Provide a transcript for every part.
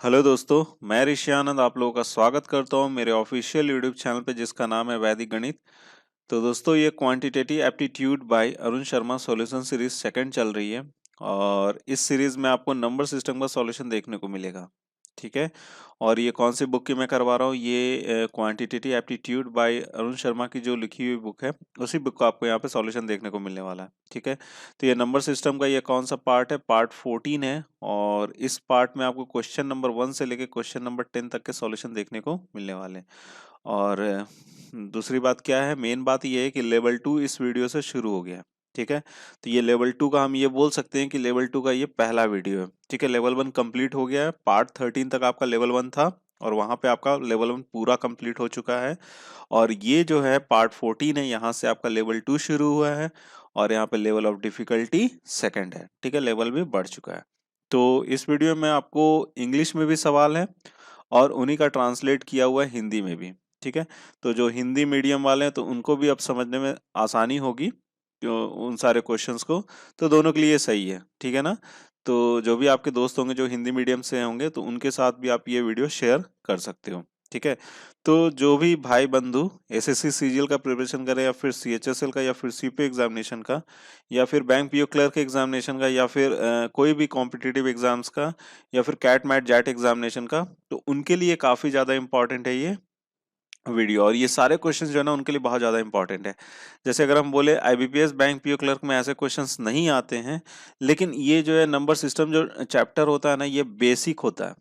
Hello दोस्तों, मैं ऋषि आनंद आप लोगों का स्वागत करता हूं मेरे ऑफिशियल यूट्यूब चैनल पे जिसका नाम है वैदिक गणित। तो दोस्तों ये quantitative aptitude bye Arun Sharma solution series second चल रही है और इस सीरीज में आपको नंबर सिस्टम का सॉल्यूशन देखने को मिलेगा। ठीक है। और ये कौन सी बुक की मैं करवा रहा हूँ, ये quantitative aptitude bye Arun Sharma की जो लिखी हुई बुक है उसी बुक का आपको यहाँ पे सॉल्यूशन देखने को मिलने वाला है। ठीक है। तो ये नंबर सिस्टम का ये कौन सा पार्ट है, पार्ट 14 है और इस पार्ट में आपको क्वेश्चन नंबर 1 से लेके क्वेश्चन नंबर 10 तक के सॉल्यूशन देखने को मिलने वाले हैं। और दूसरी बात क्या है, मेन बात ये है कि लेवल 2 इस वीडियो से शुरू हो गया है। ठीक है। तो ये लेवल 2 का हम ये बोल सकते हैं कि लेवल 2 का ये पहला वीडियो है। ठीक है। लेवल 1 कंप्लीट हो गया है, पार्ट 13 तक आपका लेवल 1 था और वहां पे आपका लेवल 1 पूरा कंप्लीट हो चुका है। और ये जो है पार्ट 14 है, यहाँ से आपका लेवल 2 शुरू हुआ है और यहाँ पे लेवल ऑफ डिफिकल्टी सेकंड है। ठीक है। लेवल भी बढ़ चुका है। तो इस वीडियो में आपको इंग्लिश में भी सवाल है और उन्हीं का ट्रांसलेट किया हुआ है हिंदी में भी। ठीक है। तो जो हिंदी मीडियम वाले हैं तो उनको भी अब समझने में आसानी होगी उन सारे क्वेश्चंस को। तो दोनों के लिए सही है। ठीक है ना। तो जो भी आपके दोस्त होंगे जो हिंदी मीडियम से होंगे तो उनके साथ भी आप ये वीडियो शेयर कर सकते हो। ठीक है। तो जो भी भाई बंधु एसएससी सीजीएल का प्रिपरेशन करे या फिर सीएचएसएल का या फिर सीपीओ एग्जामिनेशन का या फिर बैंक पीओ क्लर्क एग्जामिनेशन का या फिर कोई भी कॉम्पिटिटिव एग्जाम्स का या फिर कैट मैट जैट एग्जामिनेशन का, तो उनके लिए काफी ज्यादा इंपॉर्टेंट है ये वीडियो। और ये सारे क्वेश्चंस जो है ना उनके लिए बहुत ज्यादा इंपॉर्टेंट है। जैसे अगर हम बोले आईबीपीएस बैंक पीओ क्लर्क में ऐसे क्वेश्चंस नहीं आते हैं, लेकिन ये जो है नंबर सिस्टम जो चैप्टर होता है ना ये बेसिक होता है।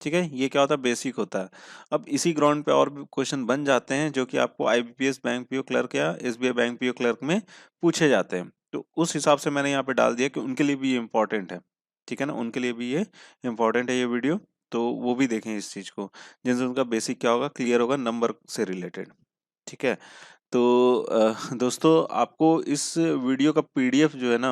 ठीक है। ये क्या होता है, बेसिक होता है। अब इसी ग्राउंड पे और भी क्वेश्चन बन जाते हैं जो कि आपको आईबीपीएस बैंक पीओ क्लर्क या एसबीआई बैंक पीओ क्लर्क में पूछे जाते हैं। तो उस हिसाब से मैंने यहाँ पे डाल दिया कि उनके लिए भी ये इम्पोर्टेंट है। ठीक है ना, उनके लिए भी ये इम्पोर्टेंट है ये वीडियो। तो वो भी देखें इस चीज को, जिनसे उनका बेसिक क्या होगा, क्लियर होगा नंबर से रिलेटेड। ठीक है। तो दोस्तों आपको इस वीडियो का पीडीएफ जो है ना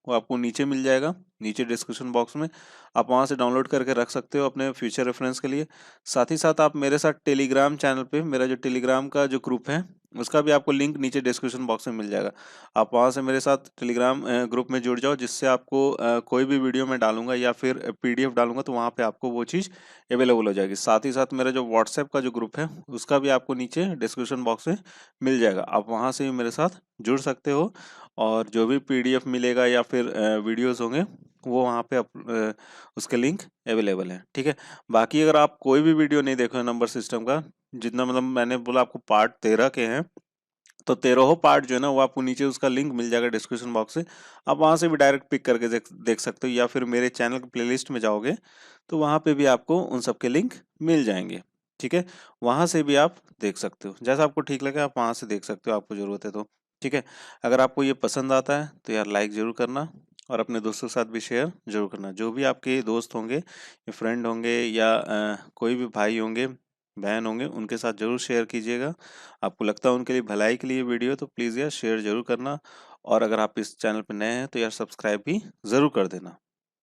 वो आपको नीचे मिल जाएगा, नीचे डिस्क्रिप्शन बॉक्स में। आप वहां से डाउनलोड करके रख सकते हो अपने फ्यूचर रेफरेंस के लिए। साथ ही साथ आप मेरे साथ टेलीग्राम चैनल पे, मेरा जो टेलीग्राम का जो ग्रुप है उसका भी आपको लिंक नीचे डिस्क्रिप्शन बॉक्स में मिल जाएगा। आप वहां से मेरे साथ टेलीग्राम ग्रुप में जुड़ जाओ, जिससे आपको कोई भी वीडियो मैं डालूंगा या फिर पीडीएफ डालूंगा तो वहां पे आपको वो चीज़ अवेलेबल हो जाएगी। साथ ही साथ मेरा जो व्हाट्सएप का जो ग्रुप है उसका भी आपको नीचे डिस्क्रिप्शन बॉक्स में मिल जाएगा। आप वहां से भी मेरे साथ जुड़ सकते हो और जो भी पीडीएफ मिलेगा या फिर वीडियोस होंगे वो वहाँ पे उसके लिंक अवेलेबल है। ठीक है। बाकी अगर आप कोई भी वीडियो नहीं देखो नंबर सिस्टम का, जितना मतलब मैंने बोला आपको पार्ट 13 के हैं, तो 13 पार्ट जो है ना वो आपको नीचे उसका लिंक मिल जाएगा डिस्क्रिप्शन बॉक्स से। आप वहां से भी डायरेक्ट पिक करके देख सकते हो या फिर मेरे चैनल की प्लेलिस्ट में जाओगे तो वहां पे भी आपको उन सब के लिंक मिल जाएंगे। ठीक है। वहां से भी आप देख सकते हो, जैसा आपको ठीक लगे आप वहां से देख सकते हो, आपको जरूरत है तो। ठीक है। अगर आपको ये पसंद आता है तो यार लाइक जरूर करना और अपने दोस्तों के साथ भी शेयर जरूर करना। जो भी आपके दोस्त होंगे, फ्रेंड होंगे या कोई भी भाई होंगे, बहन होंगे, उनके साथ जरूर शेयर कीजिएगा। आपको लगता है उनके लिए भलाई के लिए वीडियो तो प्लीज़ यार शेयर जरूर करना। और अगर आप इस चैनल पर नए हैं तो यार सब्सक्राइब भी ज़रूर कर देना।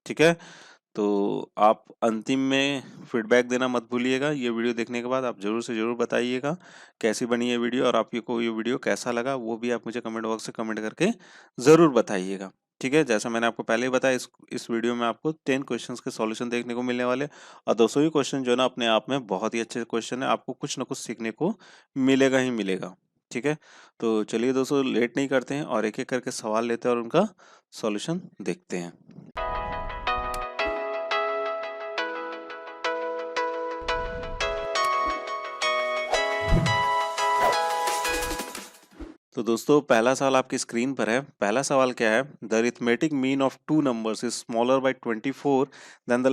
ठीक है। तो आप अंतिम में फीडबैक देना मत भूलिएगा। ये वीडियो देखने के बाद आप जरूर से जरूर बताइएगा कैसी बनी ये वीडियो और आपको ये वीडियो कैसा लगा, वो भी आप मुझे कमेंट बॉक्स से कमेंट करके ज़रूर बताइएगा। ठीक है। जैसा मैंने आपको पहले ही बताया, इस वीडियो में आपको 10 क्वेश्चंस के सॉल्यूशन देखने को मिलने वाले और 200 ही क्वेश्चन जो है ना अपने आप में बहुत ही अच्छे क्वेश्चन है, आपको कुछ ना कुछ सीखने को मिलेगा ही मिलेगा। ठीक है। तो चलिए दोस्तों लेट नहीं करते हैं और एक एक करके सवाल लेते हैं और उनका सॉल्यूशन देखते हैं। तो दोस्तों पहला सवाल आपकी स्क्रीन पर है। पहला सवाल क्या है, the arithmetic mean of two numbers is smaller by 24 than the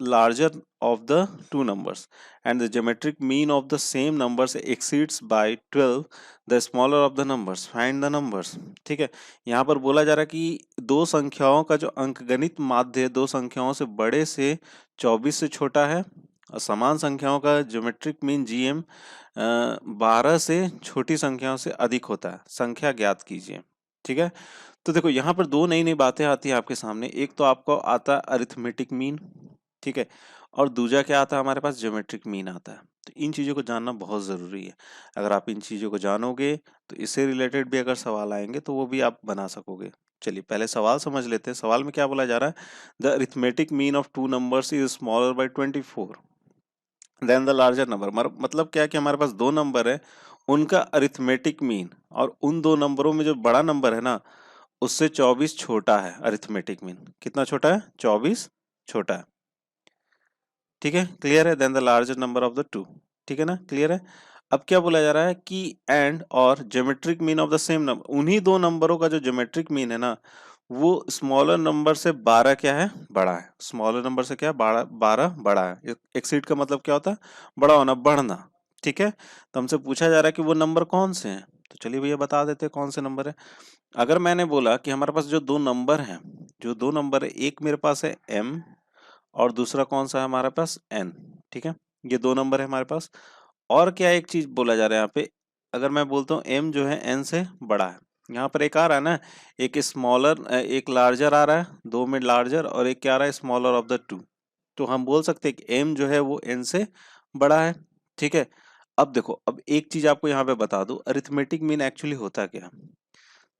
larger of the two numbers and the geometric mean of the same numbers exceeds by 12 the smaller of the numbers, find the numbers. ठीक है। यहाँ पर बोला जा रहा है कि दो संख्याओं का जो अंकगणित माध्य दो संख्याओं से बड़े से 24 से छोटा है और समान संख्याओं का ज्योमेट्रिक मीन जीएम 12 से छोटी संख्याओं से अधिक होता है, संख्या ज्ञात कीजिए। ठीक है। तो देखो यहाँ पर दो नई नई बातें आती हैं आपके सामने। एक तो आपको आता है अरिथमेटिक मीन, ठीक है, और दूसरा क्या आता है हमारे पास, ज्योमेट्रिक मीन आता है। तो इन चीजों को जानना बहुत जरूरी है। अगर आप इन चीजों को जानोगे तो इससे रिलेटेड भी अगर सवाल आएंगे तो वो भी आप बना सकोगे। चलिए पहले सवाल समझ लेते हैं। सवाल में क्या बोला जा रहा है, the arithmetic mean of two numbers is smaller by 24 than the larger number. मतलब क्या है कि हमारे पास दो नंबर है, उनका अरिथमेटिक मीन, और उन दो नंबरों में जो बड़ा नंबर है ना उससे 24 छोटा है। अरिथमेटिक मीन कितना छोटा है, 24 छोटा है। ठीक है, क्लियर है। Than the larger number of the two, ठीक है ना, क्लियर है। अब क्या बोला जा रहा है कि एंड और geometric mean of the same number, उन्हीं दो नंबरों का जो ज्योमेट्रिक मीन है ना वो स्मॉलर नंबर से 12 क्या है, बड़ा है। स्मॉलर नंबर से क्या, 12 बड़ा है। एक्सीड का मतलब क्या होता है, बड़ा होना, बढ़ना। ठीक है, तो हमसे पूछा जा रहा है कि वो नंबर कौन से हैं। तो चलिए भैया बता देते हैं कौन से नंबर है। अगर मैंने बोला कि हमारे पास जो दो नंबर हैं, जो दो नंबर है, एक मेरे पास है m और दूसरा कौन सा है हमारे पास n। ठीक है, ये दो नंबर है हमारे पास। और क्या एक चीज बोला जा रहा है यहाँ पे, अगर मैं बोलता हूँ m जो है n से बड़ा है, यहाँ पर एक आ रहा है ना, एक स्मॉलर एक लार्जर आ रहा है, दो में लार्जर, और एक क्या आ रहा है, स्मॉलर ऑफ द टू। तो हम बोल सकते हैं कि m जो है वो n से बड़ा है। ठीक है, अब देखो, अब एक चीज आपको यहाँ पे बता दूं, अरिथमेटिक मीन एक्चुअली होता क्या है।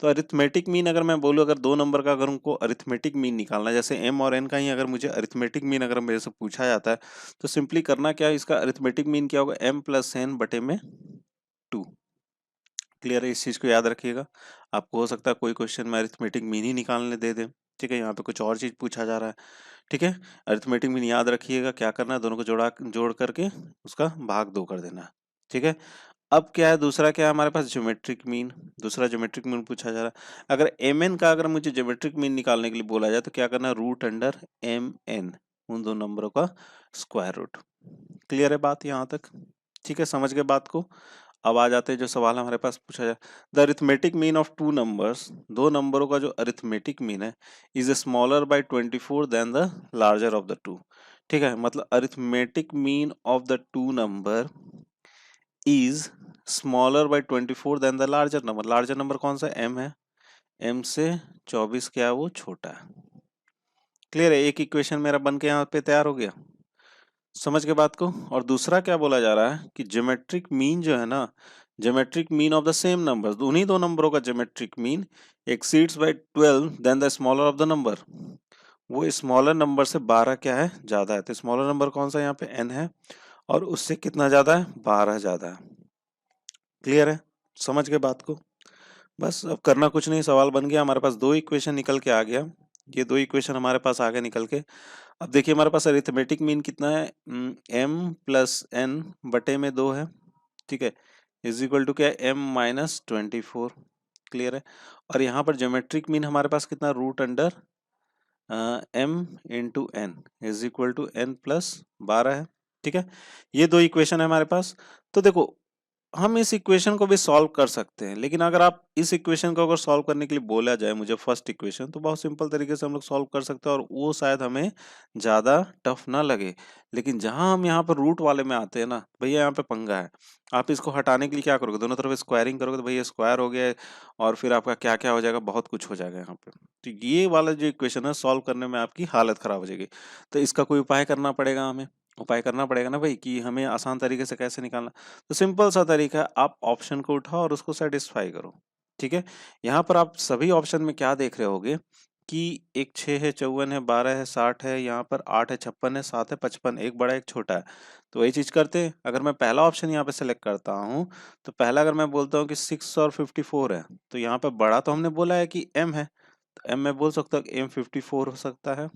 तो अरिथमेटिक मीन अगर मैं बोलूँ, अगर दो नंबर का अगर उनको अरिथमेटिक मीन निकालना है, जैसे m और n का ही अगर मुझे अरिथमेटिक मीन अगर मेरे से पूछा जाता है, तो सिंपली करना क्या है, इसका अरिथमेटिक मीन क्या होगा, m प्लस n बटे में 2। क्लियर है, इस चीज को याद रखिएगा। आपको हो सकता है कोई क्वेश्चन में अरिथमेटिक मीन ही निकालने दे दे। ठीक है, यहाँ पे कुछ और चीज पूछा जा रहा है। ठीक है, अरिथमेटिक मीन याद रखिएगा, क्या करना है, दोनों को जोड़ करके उसका भाग 2 कर देना है। ठीक है, अब क्या है, दूसरा क्या है हमारे पास, ज्योमेट्रिक मीन। दूसरा ज्योमेट्रिक मीन पूछा जा रहा है। अगर एम एन का अगर मुझे ज्योमेट्रिक मीन निकालने के लिए बोला जाए तो क्या करना है, रूट अंडर एम एन, उन दो नंबरों का स्क्वायर रूट। क्लियर है बात यहाँ तक। ठीक है, समझ गए बात को। अब आ जाते हैं जो सवाल हमारे पास पूछा जाए, the arithmetic mean of two numbers, दो नंबरों का जो अरिथमेटिक मीन है, is smaller by 24 than the larger of the two. ठीक है, मतलब arithmetic mean of the two number is smaller by 24 than the larger number. Larger number कौन सा, m है, m से 24 क्या है, वो छोटा है। क्लियर है, एक इक्वेशन मेरा बन के यहाँ पे तैयार हो गया। समझ के बात को। और दूसरा क्या बोला जा रहा है कि ज्योमेट्रिक मीन जो है ना, geometric mean of the same numbers, उन्हीं दो नंबरों का geometric mean exceeds by 12 than the smaller of the number, वो स्मॉलर नंबर से 12 क्या है, ज्यादा है। तो स्मॉलर नंबर कौन सा यहाँ पे n है, और उससे कितना ज्यादा है, 12 ज्यादा है। क्लियर है, समझ गए बात को। बस अब करना कुछ नहीं, सवाल बन गया, हमारे पास दो इक्वेशन निकल के आ गया। ये दो इक्वेशन हमारे पास आगे निकल के। अब देखिए हमारे पास अरिथमेटिक मीन कितना है, m प्लस n बटे में 2 है। ठीक है, इज इक्वल टू क्या है, m माइनस 24। क्लियर है, और यहाँ पर ज्योमेट्रिक मीन हमारे पास कितना, root under m into n is equal to n plus 12 है। ठीक है, ये दो इक्वेशन है हमारे पास। तो देखो, हम इस इक्वेशन को भी सॉल्व कर सकते हैं, लेकिन अगर आप इस इक्वेशन को अगर सॉल्व करने के लिए बोला जाए मुझे, फर्स्ट इक्वेशन, तो बहुत सिंपल तरीके से हम लोग सॉल्व कर सकते हैं और वो शायद हमें ज़्यादा टफ ना लगे। लेकिन जहां हम यहाँ पर रूट वाले में आते हैं ना भैया, यहाँ पे पंगा है। आप इसको हटाने के लिए क्या करोगे, दोनों तरफ स्क्वायरिंग करोगे तो भैया स्क्वायर हो गया, और फिर आपका क्या क्या हो जाएगा, बहुत कुछ हो जाएगा यहाँ पे। तो ये वाला जो इक्वेशन है सॉल्व करने में आपकी हालत खराब हो जाएगी। तो इसका कोई उपाय करना पड़ेगा, हमें उपाय करना पड़ेगा ना भाई, कि हमें आसान तरीके से कैसे निकालना। तो सिंपल सा तरीका है, आप ऑप्शन को उठाओ और उसको सेटिस्फाई करो। ठीक है, यहाँ पर आप सभी ऑप्शन में क्या देख रहे होगे कि एक 6 है, 54 है, 12 है, 60 है, यहाँ पर 8 है, 56 है, 7 है, 55, एक बड़ा एक छोटा है। तो वही चीज करते हैं, अगर मैं पहला ऑप्शन यहाँ पे सेलेक्ट करता हूँ, तो पहला अगर मैं बोलता हूँ कि 6 और 54 है, तो यहाँ पे बड़ा तो हमने बोला है कि m है, तो m मैं बोल सकता हूँ m 54 हो सकता है,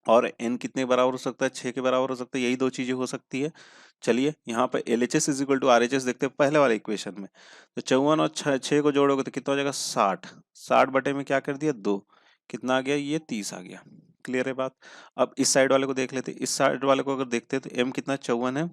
और n कितने बराबर हो सकता है, 6 के बराबर हो सकता है। यही दो चीजें हो सकती है। चलिए यहाँ पे LHS is equal to RHS देखते हैं पहले वाले इक्वेशन में। तो 54 और 6 को जोड़ोगे तो कितना हो जाएगा, 60। 60 बटे में क्या कर दिया, 2, कितना आ गया, ये 30 आ गया। क्लियर है बात। अब इस साइड वाले को देख लेते हैं, इस साइड वाले को अगर देखते हैं तो m कितना, 54 है,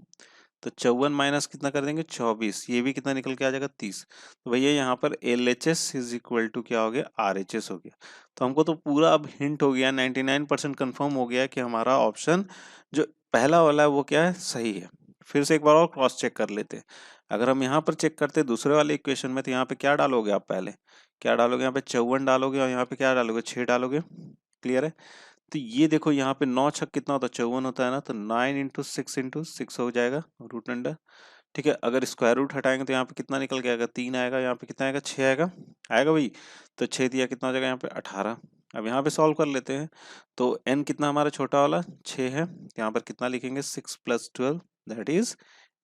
तो 54 माइनस कितना कर देंगे, 24, ये भी कितना निकल के आ जाएगा, 30। तो भैया यहाँ पर LHS इज इक्वल टू क्या हो गया, RHS हो गया। तो हमको तो पूरा अब हिंट हो गया, 99% कंफर्म हो गया कि हमारा ऑप्शन जो पहला वाला है वो क्या है, सही है। फिर से एक बार और क्रॉस चेक कर लेते हैं। अगर हम यहाँ पर चेक करते हैं दूसरे वाले इक्वेशन में, तो यहाँ पे क्या डालोगे आप, पहले क्या डालोगे, यहाँ पे 54 डालोगे, और यहाँ पे क्या डालोगे, 6 डालोगे। क्लियर है, तो ये देखो यहाँ पे 9 छक कितना होता है, 54 होता है ना, तो 9 इंटू 6 हो जाएगा, रूट अंडर ठीक है, अगर स्क्वायर रूट हटाएंगे तो यहाँ पे कितना निकल के आएगा, 3 आएगा, यहाँ पे कितना आएगा, 6 आएगा, आएगा भाई। तो 6 दिया कितना हो जाएगा यहाँ पे 18। अब यहाँ पे सॉल्व कर लेते हैं। तो n कितना हमारा छोटा वाला 6 है, यहाँ पर कितना लिखेंगे 6 + 12 दैट इज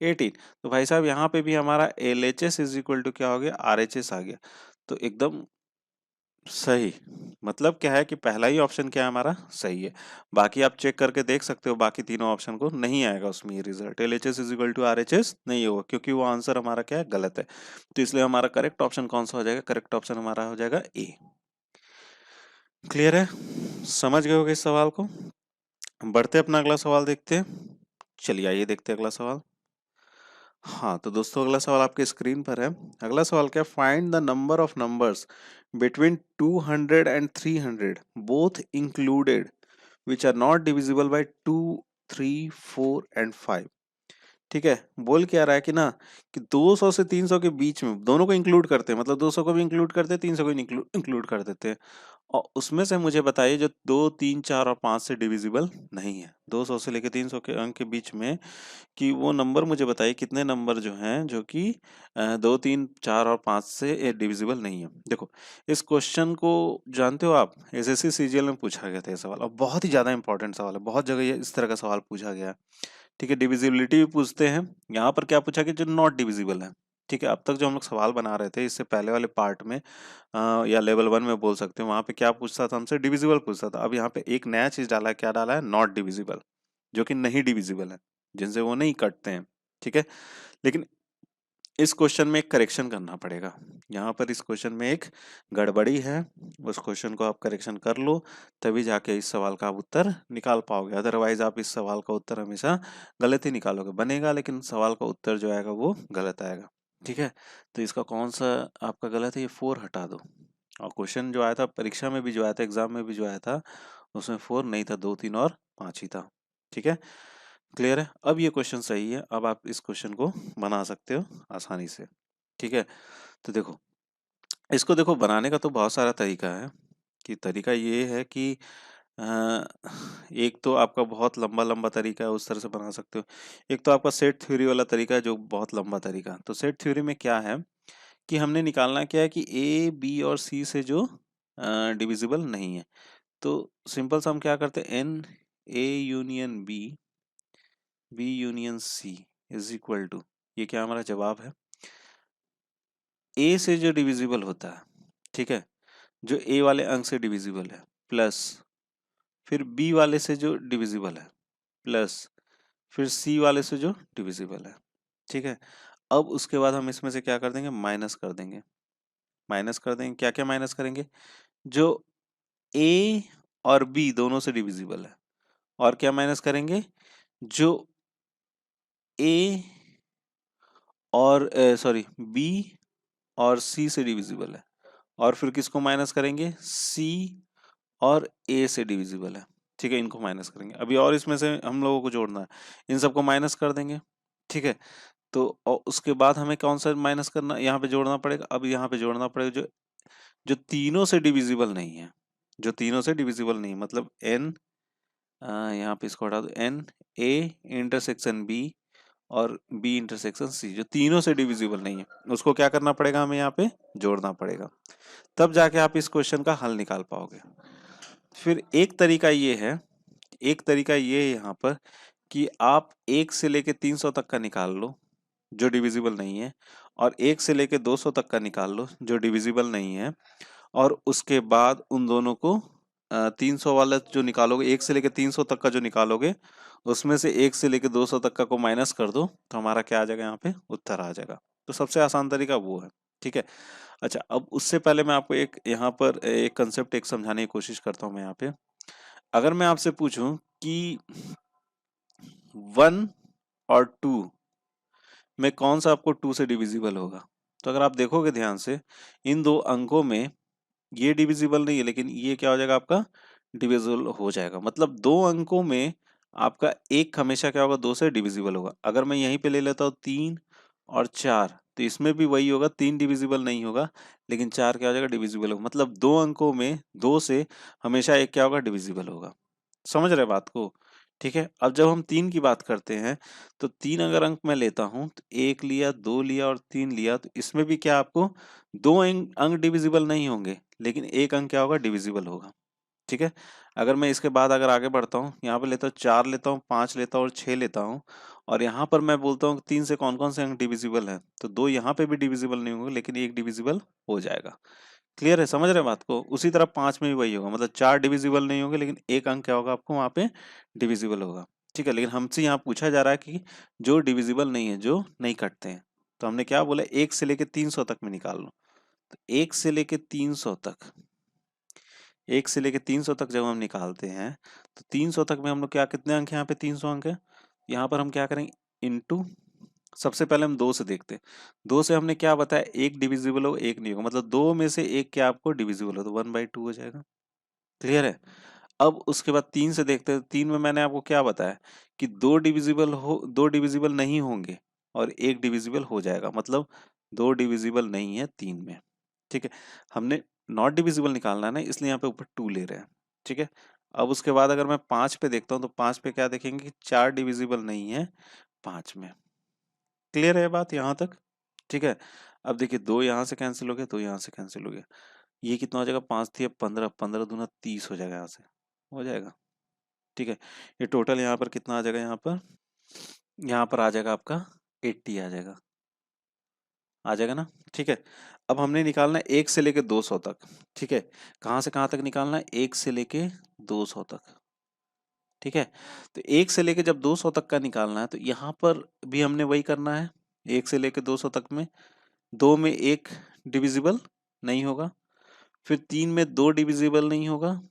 18। तो भाई साहब यहाँ पे भी हमारा LHS इज इक्वल टू क्या हो गया, RHS आ गया। तो एकदम सही, मतलब क्या है कि पहला ही ऑप्शन क्या है हमारा सही है। बाकी आप चेक करके देख सकते हो, बाकी तीनों ऑप्शन को नहीं आएगा उसमें ये result, LHS is equal to RHS नहीं होगा, क्योंकि वो आंसर हमारा क्या है, गलत है। तो इसलिए हमारा करेक्ट ऑप्शन कौन सा हो जाएगा, करेक्ट ऑप्शन हमारा हो जाएगा ए। क्लियर है, समझ गए होगे इस सवाल को। बढ़ते अपना अगला सवाल देखते हैं। चलिए आइए देखते हैं अगला सवाल। हाँ तो दोस्तों अगला सवाल आपके स्क्रीन पर है। अगला सवाल क्या है, find the number of numbers between 200 and 300 both included which are not divisible by 2, 3, 4 and 5। ठीक है, बोल क्या रहा है कि ना कि 200 से 300 के बीच में दोनों को इंक्लूड करते हैं, मतलब 200 को भी इंक्लूड करते हैं, 300 को इंक्लूड कर देते हैं। और उसमें से मुझे बताइए जो 2, 3, 4 और 5 से डिविजिबल नहीं है, 200 से लेकर 300 के अंक के बीच में, कि वो नंबर मुझे बताइए कितने नंबर जो हैं जो कि 2, 3, 4 और 5 से डिविजिबल नहीं है। देखो इस क्वेश्चन को जानते हो आप, एसएससी सीजीएल में पूछा गया था ये सवाल, और बहुत ही ज्यादा इंपॉर्टेंट सवाल है, बहुत जगह ये इस तरह का सवाल पूछा गया है। ठीक है, डिविजिबिलिटी भी पूछते हैं, यहाँ पर क्या पूछा कि जो नॉट डिविजिबल है। ठीक है, अब तक जो हम लोग सवाल बना रहे थे इससे पहले वाले पार्ट में या लेवल 1 में बोल सकते हैं, वहां पे क्या पूछता था हमसे, डिविजिबल पूछता था। अब यहाँ पे एक नया चीज डाला है, क्या डाला है, नॉट डिविजिबल, जो कि नहीं डिविजिबल है, जिनसे वो नहीं कटते हैं। ठीक है, लेकिन इस क्वेश्चन में एक करेक्शन करना पड़ेगा, यहाँ पर इस क्वेश्चन में एक गड़बड़ी है, उस क्वेश्चन को आप करेक्शन कर लो, तभी जाके इस सवाल का आप उत्तर निकाल पाओगे। अदरवाइज आप इस सवाल का उत्तर हमेशा गलत ही निकालोगे, बनेगा लेकिन सवाल का उत्तर जो आएगा वो गलत आएगा। ठीक है, तो इसका कौन सा आपका गलत है, ये 4 हटा दो। और क्वेश्चन जो आया था परीक्षा में भी जो आया था, एग्जाम में भी जो आया था, उसमें 4 नहीं था, 2, 3 और 5 ही था। ठीक है, क्लियर है। अब ये क्वेश्चन सही है, अब आप इस क्वेश्चन को बना सकते हो आसानी से। ठीक है, तो देखो इसको देखो, बनाने का तो बहुत सारा तरीका है। कि तरीका ये है कि अ, एक तो आपका बहुत लंबा लंबा तरीका है, उस तरह से बना सकते हो। एक तो आपका सेट थ्योरी वाला तरीका है, जो बहुत लंबा तरीका है। तो सेट थ्योरी में क्या है कि हमने निकालना क्या है कि ए, बी और सी से जो डिविजिबल नहीं है। तो सिंपल सा हम क्या करते हैं, n A union B, B union C is equal to, ये क्या हमारा जवाब है, ए से जो डिविजिबल होता है, ठीक है, जो ए वाले अंक से डिविजिबल है, प्लस फिर बी वाले से जो डिविजिबल है, प्लस फिर सी वाले से जो डिविजिबल है। ठीक है, अब उसके बाद हम इसमें से क्या कर देंगे, माइनस कर देंगे। माइनस कर देंगे, क्या क्या माइनस करेंगे, जो ए और बी दोनों से डिविजिबल है, और क्या माइनस करेंगे, जो ए और सॉरी बी और सी से डिविजिबल है, और फिर किसको माइनस करेंगे, सी और ए से डिविजिबल है। ठीक है, इनको माइनस करेंगे। अभी और इसमें से हम लोगों को जोड़ना है, इन सबको माइनस कर देंगे। ठीक है, तो और उसके बाद हमें कौन सा माइनस करना, यहाँ पे जोड़ना पड़ेगा। अब यहाँ पे जोड़ना पड़ेगा जो जो तीनों से डिविजिबल नहीं है, जो तीनों से डिविजिबल नहीं, मतलब एन, यहाँ पे इसको हटा दो, एन ए इंटरसेक्शन बी और बी इंटरसेक्शन सी, जो तीनों से डिविजिबल नहीं है, उसको क्या करना पड़ेगा, हमें यहाँ पे जोड़ना पड़ेगा। तब जाके आप इस क्वेश्चन का हल निकाल पाओगे। फिर एक तरीका ये है, एक तरीका ये है यहाँ पर कि आप 1 से लेके 300 तक का निकाल लो जो डिविजिबल नहीं है, और 1 से लेके 200 तक का निकाल लो जो डिविजिबल नहीं है, और उसके बाद उन दोनों को 300 वाला जो निकालोगे, 1 से लेके 300 तक का जो निकालोगे, उसमें से 1 से लेके 200 तक का को माइनस कर दो, तो हमारा क्या आ जाएगा, यहाँ पे उत्तर आ जाएगा। तो सबसे आसान तरीका वो है। ठीक है, अच्छा अब उससे पहले मैं आपको एक यहाँ पर एक कंसेप्ट एक समझाने की कोशिश करता हूँ मैं यहाँ पे। अगर मैं आपसे पूछूं कि 1 और 2 में कौन सा आपको 2 से डिविजिबल होगा, तो अगर आप देखोगे ध्यान से, इन दो अंकों में ये डिविजिबल नहीं है, लेकिन ये क्या हो जाएगा, आपका डिविजिबल हो जाएगा। मतलब दो अंकों में आपका एक हमेशा क्या होगा, 2 से डिविजिबल होगा। अगर मैं यहीं पे ले लेता हूँ 3 और 4, तो इसमें भी वही होगा, 3 डिविजिबल नहीं होगा, लेकिन 4 क्या हो जाएगा, डिविजिबल होगा। मतलब दो अंकों में 2 से हमेशा एक क्या होगा, डिविजिबल होगा। समझ रहे बात को। ठीक है। अब जब हम 3 की बात करते हैं तो 3 अगर अंक मैं लेता हूं तो 1 लिया, 2 लिया और 3 लिया, तो इसमें भी क्या आपको 2 अंक डिविजिबल नहीं होंगे, लेकिन एक अंक क्या होगा, डिविजिबल होगा। ठीक है। अगर मैं इसके बाद अगर आगे बढ़ता हूँ, यहाँ पे लेता हूँ 4 लेता हूँ, 5 लेता हूँ और 6 लेता हूँ, और यहाँ पर मैं बोलता हूँ 3 से कौन कौन से अंक डिविजिबल है, तो 2 यहाँ पे भी डिविजिबल नहीं होंगे, लेकिन एक डिविजिबल हो जाएगा। क्लियर है, समझ रहे हैं बात को। उसी तरह 5 में भी वही होगा, मतलब 4 डिविजिबल नहीं होंगे, लेकिन एक अंक क्या होगा आपको वहां पे, डिविजिबल होगा। ठीक है। लेकिन हमसे यहाँ पूछा जा रहा है कि जो डिविजिबल नहीं है, जो नहीं कटते हैं, तो हमने क्या बोला, 1 से लेके 300 तक में निकाल लो। तो 1 से लेके 300 तक, 1 से लेके 300 तक जब हम निकालते हैं, तो 300 तक में हम लोग क्या, कितने अंक हैं यहाँ पे, 300 अंक है। यहाँ पर हम क्या करेंगे, इनटू, सबसे पहले हम 2 से देखते हैं। 2 से हमने क्या बताया, एक डिविजिबल हो एक नहीं होगा, मतलब 2 में से एक क्या आपको डिविजिबल हो, तो 1/2 हो जाएगा। क्लियर है। अब उसके बाद 3 से देखते हैं। 3 में मैंने आपको क्या बताया कि 2 डिविजिबल नहीं होंगे और एक डिविजिबल हो जाएगा, मतलब 2 डिविजिबल नहीं है 3 में। ठीक है। हमने नॉट डिविजिबल निकालना है ना, इसलिए यहाँ पे ऊपर 2 ले रहे हैं। ठीक है। अब उसके बाद अगर मैं 5 पे देखता हूँ, तो 5 पे क्या देखेंगे कि 4 डिविजिबल नहीं है 5 में। क्लियर है बात यहाँ तक। ठीक है। अब देखिए, 2 यहाँ से कैंसिल हो गया, 2 यहाँ से कैंसिल हो गया, ये कितना हो जाएगा, 5 थी अब 15, 15 दूना 30 हो जाएगा, यहाँ से हो जाएगा। ठीक है। ये टोटल यहाँ पर कितना आ जाएगा, यहाँ पर आ जाएगा आपका 80 आ जाएगा, आ जाएगा ना। ठीक है। अब हमने निकालना है 1 से लेके 200 तक। ठीक है। कहाँ से कहाँ तक निकालना है, 1 से लेके 200 तक। ठीक है। तो 1 से लेके जब 200 तक का निकालना है, तो यहाँ पर भी हमने वही करना है। 1 से लेके 200 तक में 2 में 1 डिविजिबल नहीं होगा, फिर 3 में 2 डिविजिबल नहीं होगा,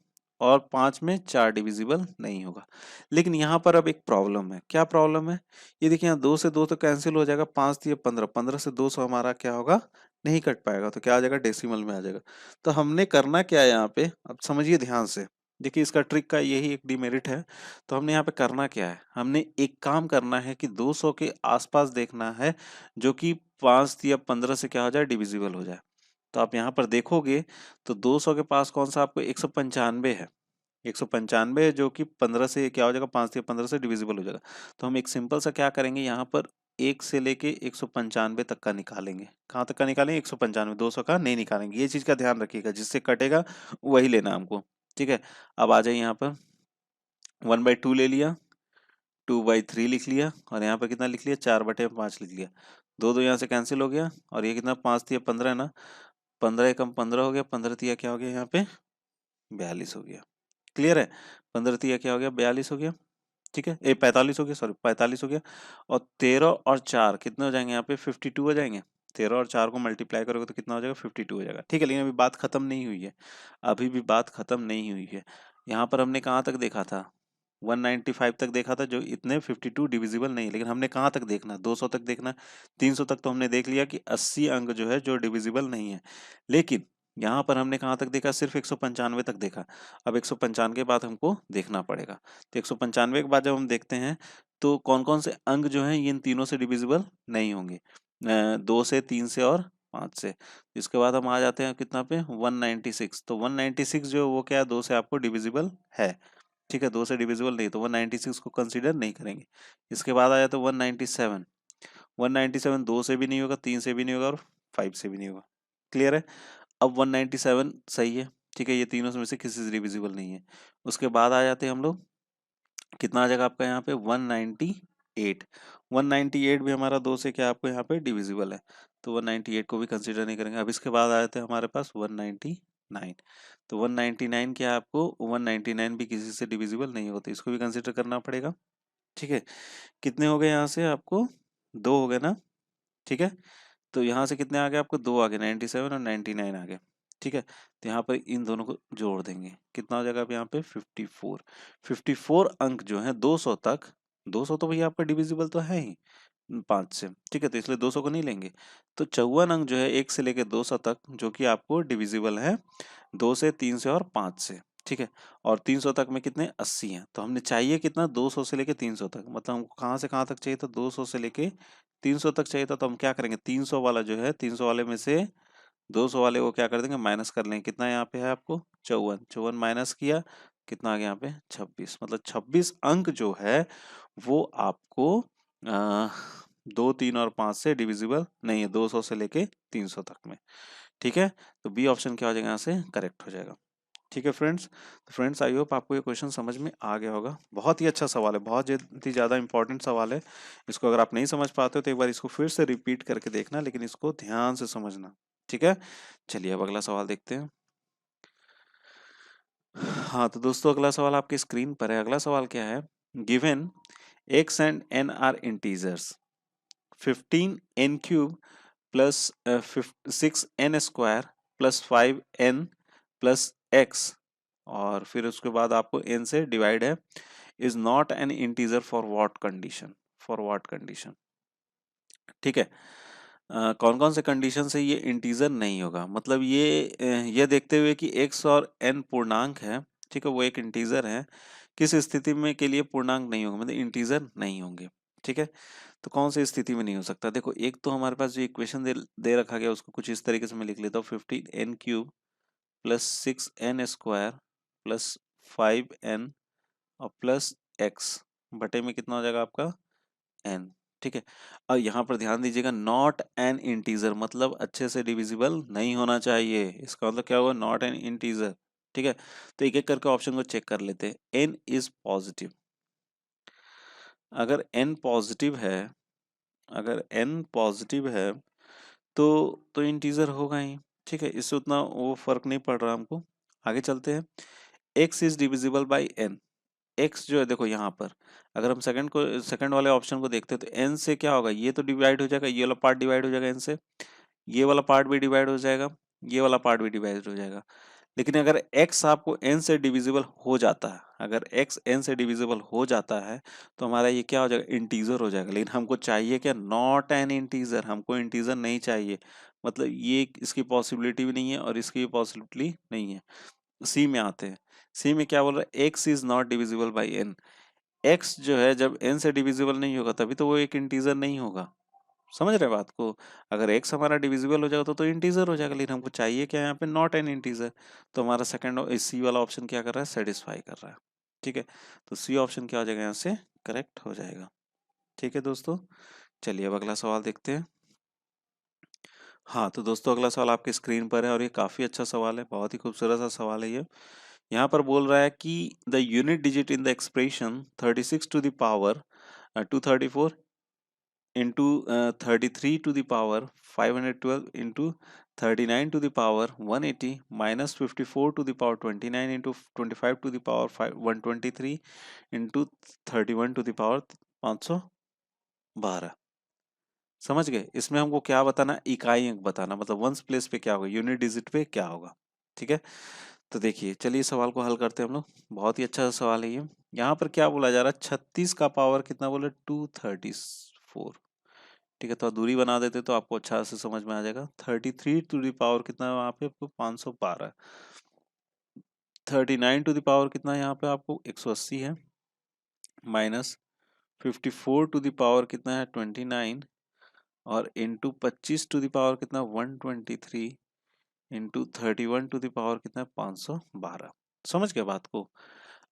और 5 में 4 डिविजिबल नहीं होगा। लेकिन यहाँ पर अब एक प्रॉब्लम है। क्या प्रॉब्लम है, ये देखिए, यहाँ 2 से 2 तो कैंसिल हो जाएगा, 5 थी 15, 15 से 200 हमारा क्या होगा, नहीं कट पाएगा, तो क्या आ जाएगा, डेसिमल में आ जाएगा। तो हमने करना क्या है यहाँ पे, अब समझिए ध्यान से। देखिए, इसका ट्रिक का यही एक डिमेरिट है। तो हमने यहाँ पे करना क्या है, हमने एक काम करना है कि 200 के आसपास देखना है, जो कि 5 या 15 से क्या हो जाए, डिविजिबल हो जाए। तो आप यहाँ पर देखोगे तो 200 के पास कौन सा आपको 195 है, 195 है, जो कि 15 से क्या हो जाएगा, 5 या 15 से डिविजिबल हो जाएगा। तो हम एक सिंपल सा क्या करेंगे, यहाँ पर 1 से लेके 195 तक का निकालेंगे। कहाँ तक का निकालेंगे, 195, 200 का नहीं निकालेंगे। ये चीज का ध्यान रखिएगा, जिससे कटेगा वही लेना हमको। ठीक है। अब आ जाइए यहाँ पर, 1/2 ले लिया, 2/3 लिख लिया, और यहाँ पर कितना लिख लिया, 4/5 लिख लिया। दो दो यहाँ से कैंसिल हो गया, और ये कितना, 5 थी 15 है ना, 15 एकम 15 हो गया, 15 तिया क्या हो गया, यहाँ पे 42 हो गया। क्लियर है। 15 तिया क्या हो गया, 42 हो गया। ठीक है, ये 45 हो गया, सॉरी 45 हो गया। और 13 और 4 कितने हो जाएंगे, यहाँ पे 52 हो जाएंगे। 13 और 4 को मल्टीप्लाई करोगे तो कितना हो जाएगा, 52 हो जाएगा। ठीक है। लेकिन अभी बात खत्म नहीं हुई है, अभी भी बात खत्म नहीं हुई है। यहाँ पर हमने कहाँ तक देखा था, 195 तक देखा था, जो इतने 52 डिविजिबल नहीं है। लेकिन हमने कहाँ तक देखना है, 200 तक देखना है। 300 तक तो हमने देख लिया कि 80 अंक जो है, जो डिविजिबल नहीं है। लेकिन यहाँ पर हमने कहाँ तक देखा, सिर्फ 195 तक देखा। अब 195 के बाद हमको देखना पड़ेगा। तो 195 के बाद जब हम देखते हैं, तो कौन कौन से अंक जो हैं, ये इन तीनों से डिविजिबल नहीं होंगे, 2 से, 3 से और 5 से। इसके बाद हम आ जाते हैं कितना पे, 196। तो 196 जो है वो क्या है, 2 से आपको डिविजिबल है। ठीक है, 2 से डिविजिबल नहीं, तो 196 को कंसीडर नहीं करेंगे। इसके बाद आ जाता है 197। 197 2 से भी नहीं होगा, 3 से भी नहीं होगा, और 5 से भी नहीं होगा। क्लियर है। अब 197 सही है। ठीक है, ये तीनों में से किसी से डिविजिबल नहीं है। उसके बाद आ जाते हैं हम लोग, कितना आ जाएगा आपका यहाँ पे, 198। 198 भी हमारा 2 से क्या आपको यहाँ पे डिविजिबल है, तो 198 को भी कंसीडर नहीं करेंगे। अब इसके बाद आ जाते हैं हमारे पास 199। तो 199 क्या है आपको, 199 भी किसी से डिविजिबल नहीं होते, इसको भी कंसीडर करना पड़ेगा। ठीक है। कितने हो गए यहाँ से आपको, 2 हो गए ना। ठीक है। तो यहाँ से कितने आ गए आपको, 2 आ गए, 97 और 99 आ गए। ठीक है। तो यहाँ पर इन दोनों को जोड़ देंगे, कितना हो जाएगा अब यहाँ पे, 54। 54 अंक जो है 200 तक, 200 तो भैया आपका डिविजिबल तो है ही 5 से। ठीक है, तो इसलिए 200 को नहीं लेंगे। तो 54 अंक जो है 1 से लेके 200 तक, जो कि आपको डिविजिबल है 2 से, 3 से और 5 से। ठीक है। और 300 तक में कितने, 80 हैं। तो हमने चाहिए कितना, 200 से लेके 300 तक, मतलब हमको कहाँ से कहाँ तक चाहिए था, 200 से लेके 300 तक चाहिए था। तो हम क्या करेंगे, 300 वाला जो है, 300 वाले में से 200 वाले को क्या कर देंगे, माइनस कर लेंगे। कितना यहाँ पे है आपको, 54। 54 माइनस किया कितना आ गया यहाँ पे 26, मतलब 26 अंक जो है वो आपको 2, 3 और 5 से डिविजिबल नहीं है, 200 से लेके 300 तक में। ठीक है, तो बी ऑप्शन क्या हो जाएगा यहाँ से करेक्ट हो जाएगा। ठीक है फ्रेंड्स, तो फ्रेंड्स आई होप आपको ये क्वेश्चन समझ में आ गया होगा। बहुत ही अच्छा सवाल है, बहुत ही ज़्यादा इंपॉर्टेंट सवाल है। इसको अगर आप नहीं समझ पाते हो तो एक बार इसको फिर से रिपीट करके देखना, लेकिन इसको ध्यान से समझना। ठीक है, चलिए अब अगला सवाल देखते हैं। हाँ तो दोस्तों अगला सवाल आपकी स्क्रीन पर है। अगला सवाल क्या है, given x and n are integers 15n³ plus 6n² plus 5n plus x, और फिर उसके बाद आपको n से डिवाइड है, is not an integer for what condition, for what condition. ठीक है, कौन कौन से कंडीशन से ये इंटीजर नहीं होगा, मतलब ये देखते हुए कि x और n पूर्णांक है, ठीक है, वो एक इंटीजर है, किस स्थिति में के लिए पूर्णांक नहीं होंगे, मतलब इंटीजर नहीं होंगे। ठीक है, तो कौन सी स्थिति में नहीं हो सकता, देखो एक तो हमारे पास जो इक्वेशन दे रखा गया उसको कुछ इस तरीके से मैं लिख लेता हूँ, 15n³ plus 6n² plus 5n और प्लस x बटे में कितना हो जाएगा आपका n। ठीक है, और यहाँ पर ध्यान दीजिएगा, नॉट एन इंटीजर मतलब अच्छे से डिविजिबल नहीं होना चाहिए, इसका मतलब क्या हुआ, नॉट एन इंटीजर। ठीक है, तो एक एक करके ऑप्शन को चेक कर लेते हैं। n इज पॉजिटिव, अगर n पॉजिटिव है, अगर n पॉजिटिव है तो इंटीजर होगा ही। ठीक है, इससे उतना वो फर्क नहीं पड़ रहा हमको। आगे चलते हैं, x is divisible by n। x जो है देखो यहाँ पर, अगर हम सेकंड वाले ऑप्शन को देखते हैं तो n से क्या होगा, ये तो डिवाइड हो जाएगा, ये वाला पार्ट डिवाइड हो जाएगा n से, ये वाला पार्ट भी डिवाइड हो जाएगा, ये वाला पार्ट भी डिवाइड हो जाएगा। लेकिन अगर x आपको n से डिविजिबल हो जाता है, अगर x n से डिविजिबल हो जाता है तो हमारा ये क्या हो जाएगा, इंटीजर हो जाएगा। लेकिन हमको चाहिए क्या, नॉट एन इंटीजर, हमको इंटीजर नहीं चाहिए, मतलब ये इसकी पॉसिबिलिटी भी नहीं है और इसकी भी पॉसिबिलिटी नहीं है। सी में आते हैं, सी में क्या बोल रहा है, x is not divisible by n। x जो है जब n से डिविजिबल नहीं होगा तभी तो वो एक इंटीजर नहीं होगा। समझ रहे बात को, अगर x हमारा डिविजिबल हो जाएगा तो इंटीजर हो जाएगा, लेकिन हमको चाहिए क्या यहाँ पे, नॉट एन इंटीजर। तो हमारा सेकंड सी वाला ऑप्शन क्या कर रहा है, सेटिस्फाई कर रहा है। ठीक है, तो सी ऑप्शन क्या हो जाएगा यहाँ से करेक्ट हो जाएगा। ठीक है दोस्तों, चलिए अब अगला सवाल देखते हैं। हाँ तो दोस्तों अगला सवाल आपके स्क्रीन पर है और ये काफी अच्छा सवाल है, बहुत ही खूबसूरत सा सवाल है ये। यहाँ पर बोल रहा है कि the unit digit in the expression 36 to the power 234 into 33 to the power 512 into 39 to the power 180 minus 54 to the power 29 into 25 to the power 123 into 31 to the power 512। समझ गए, इसमें हमको क्या बताना, इकाई अंक बताना, मतलब वंस प्लेस पे क्या होगा, यूनिट डिजिट पे क्या होगा। ठीक है, तो देखिए चलिए सवाल को हल करते हैं हम लोग। बहुत ही अच्छा सवाल है ये। यहाँ पर क्या बोला जा रहा है, 36 का पावर कितना बोले, 234। ठीक है, तो दूरी बना देते तो आपको अच्छा से समझ में आ जाएगा। 33 टू दी पावर कितना है वहां पे आपको, 512। 39 टू दी पावर कितना है यहाँ पे आपको, 180 है, माइनस 54 टू दी पावर कितना है, 29, और इंटू 25 टू दी पावर कितना, 123, इंटू 31 टू दी पावर कितना, 512। समझ गए बात को।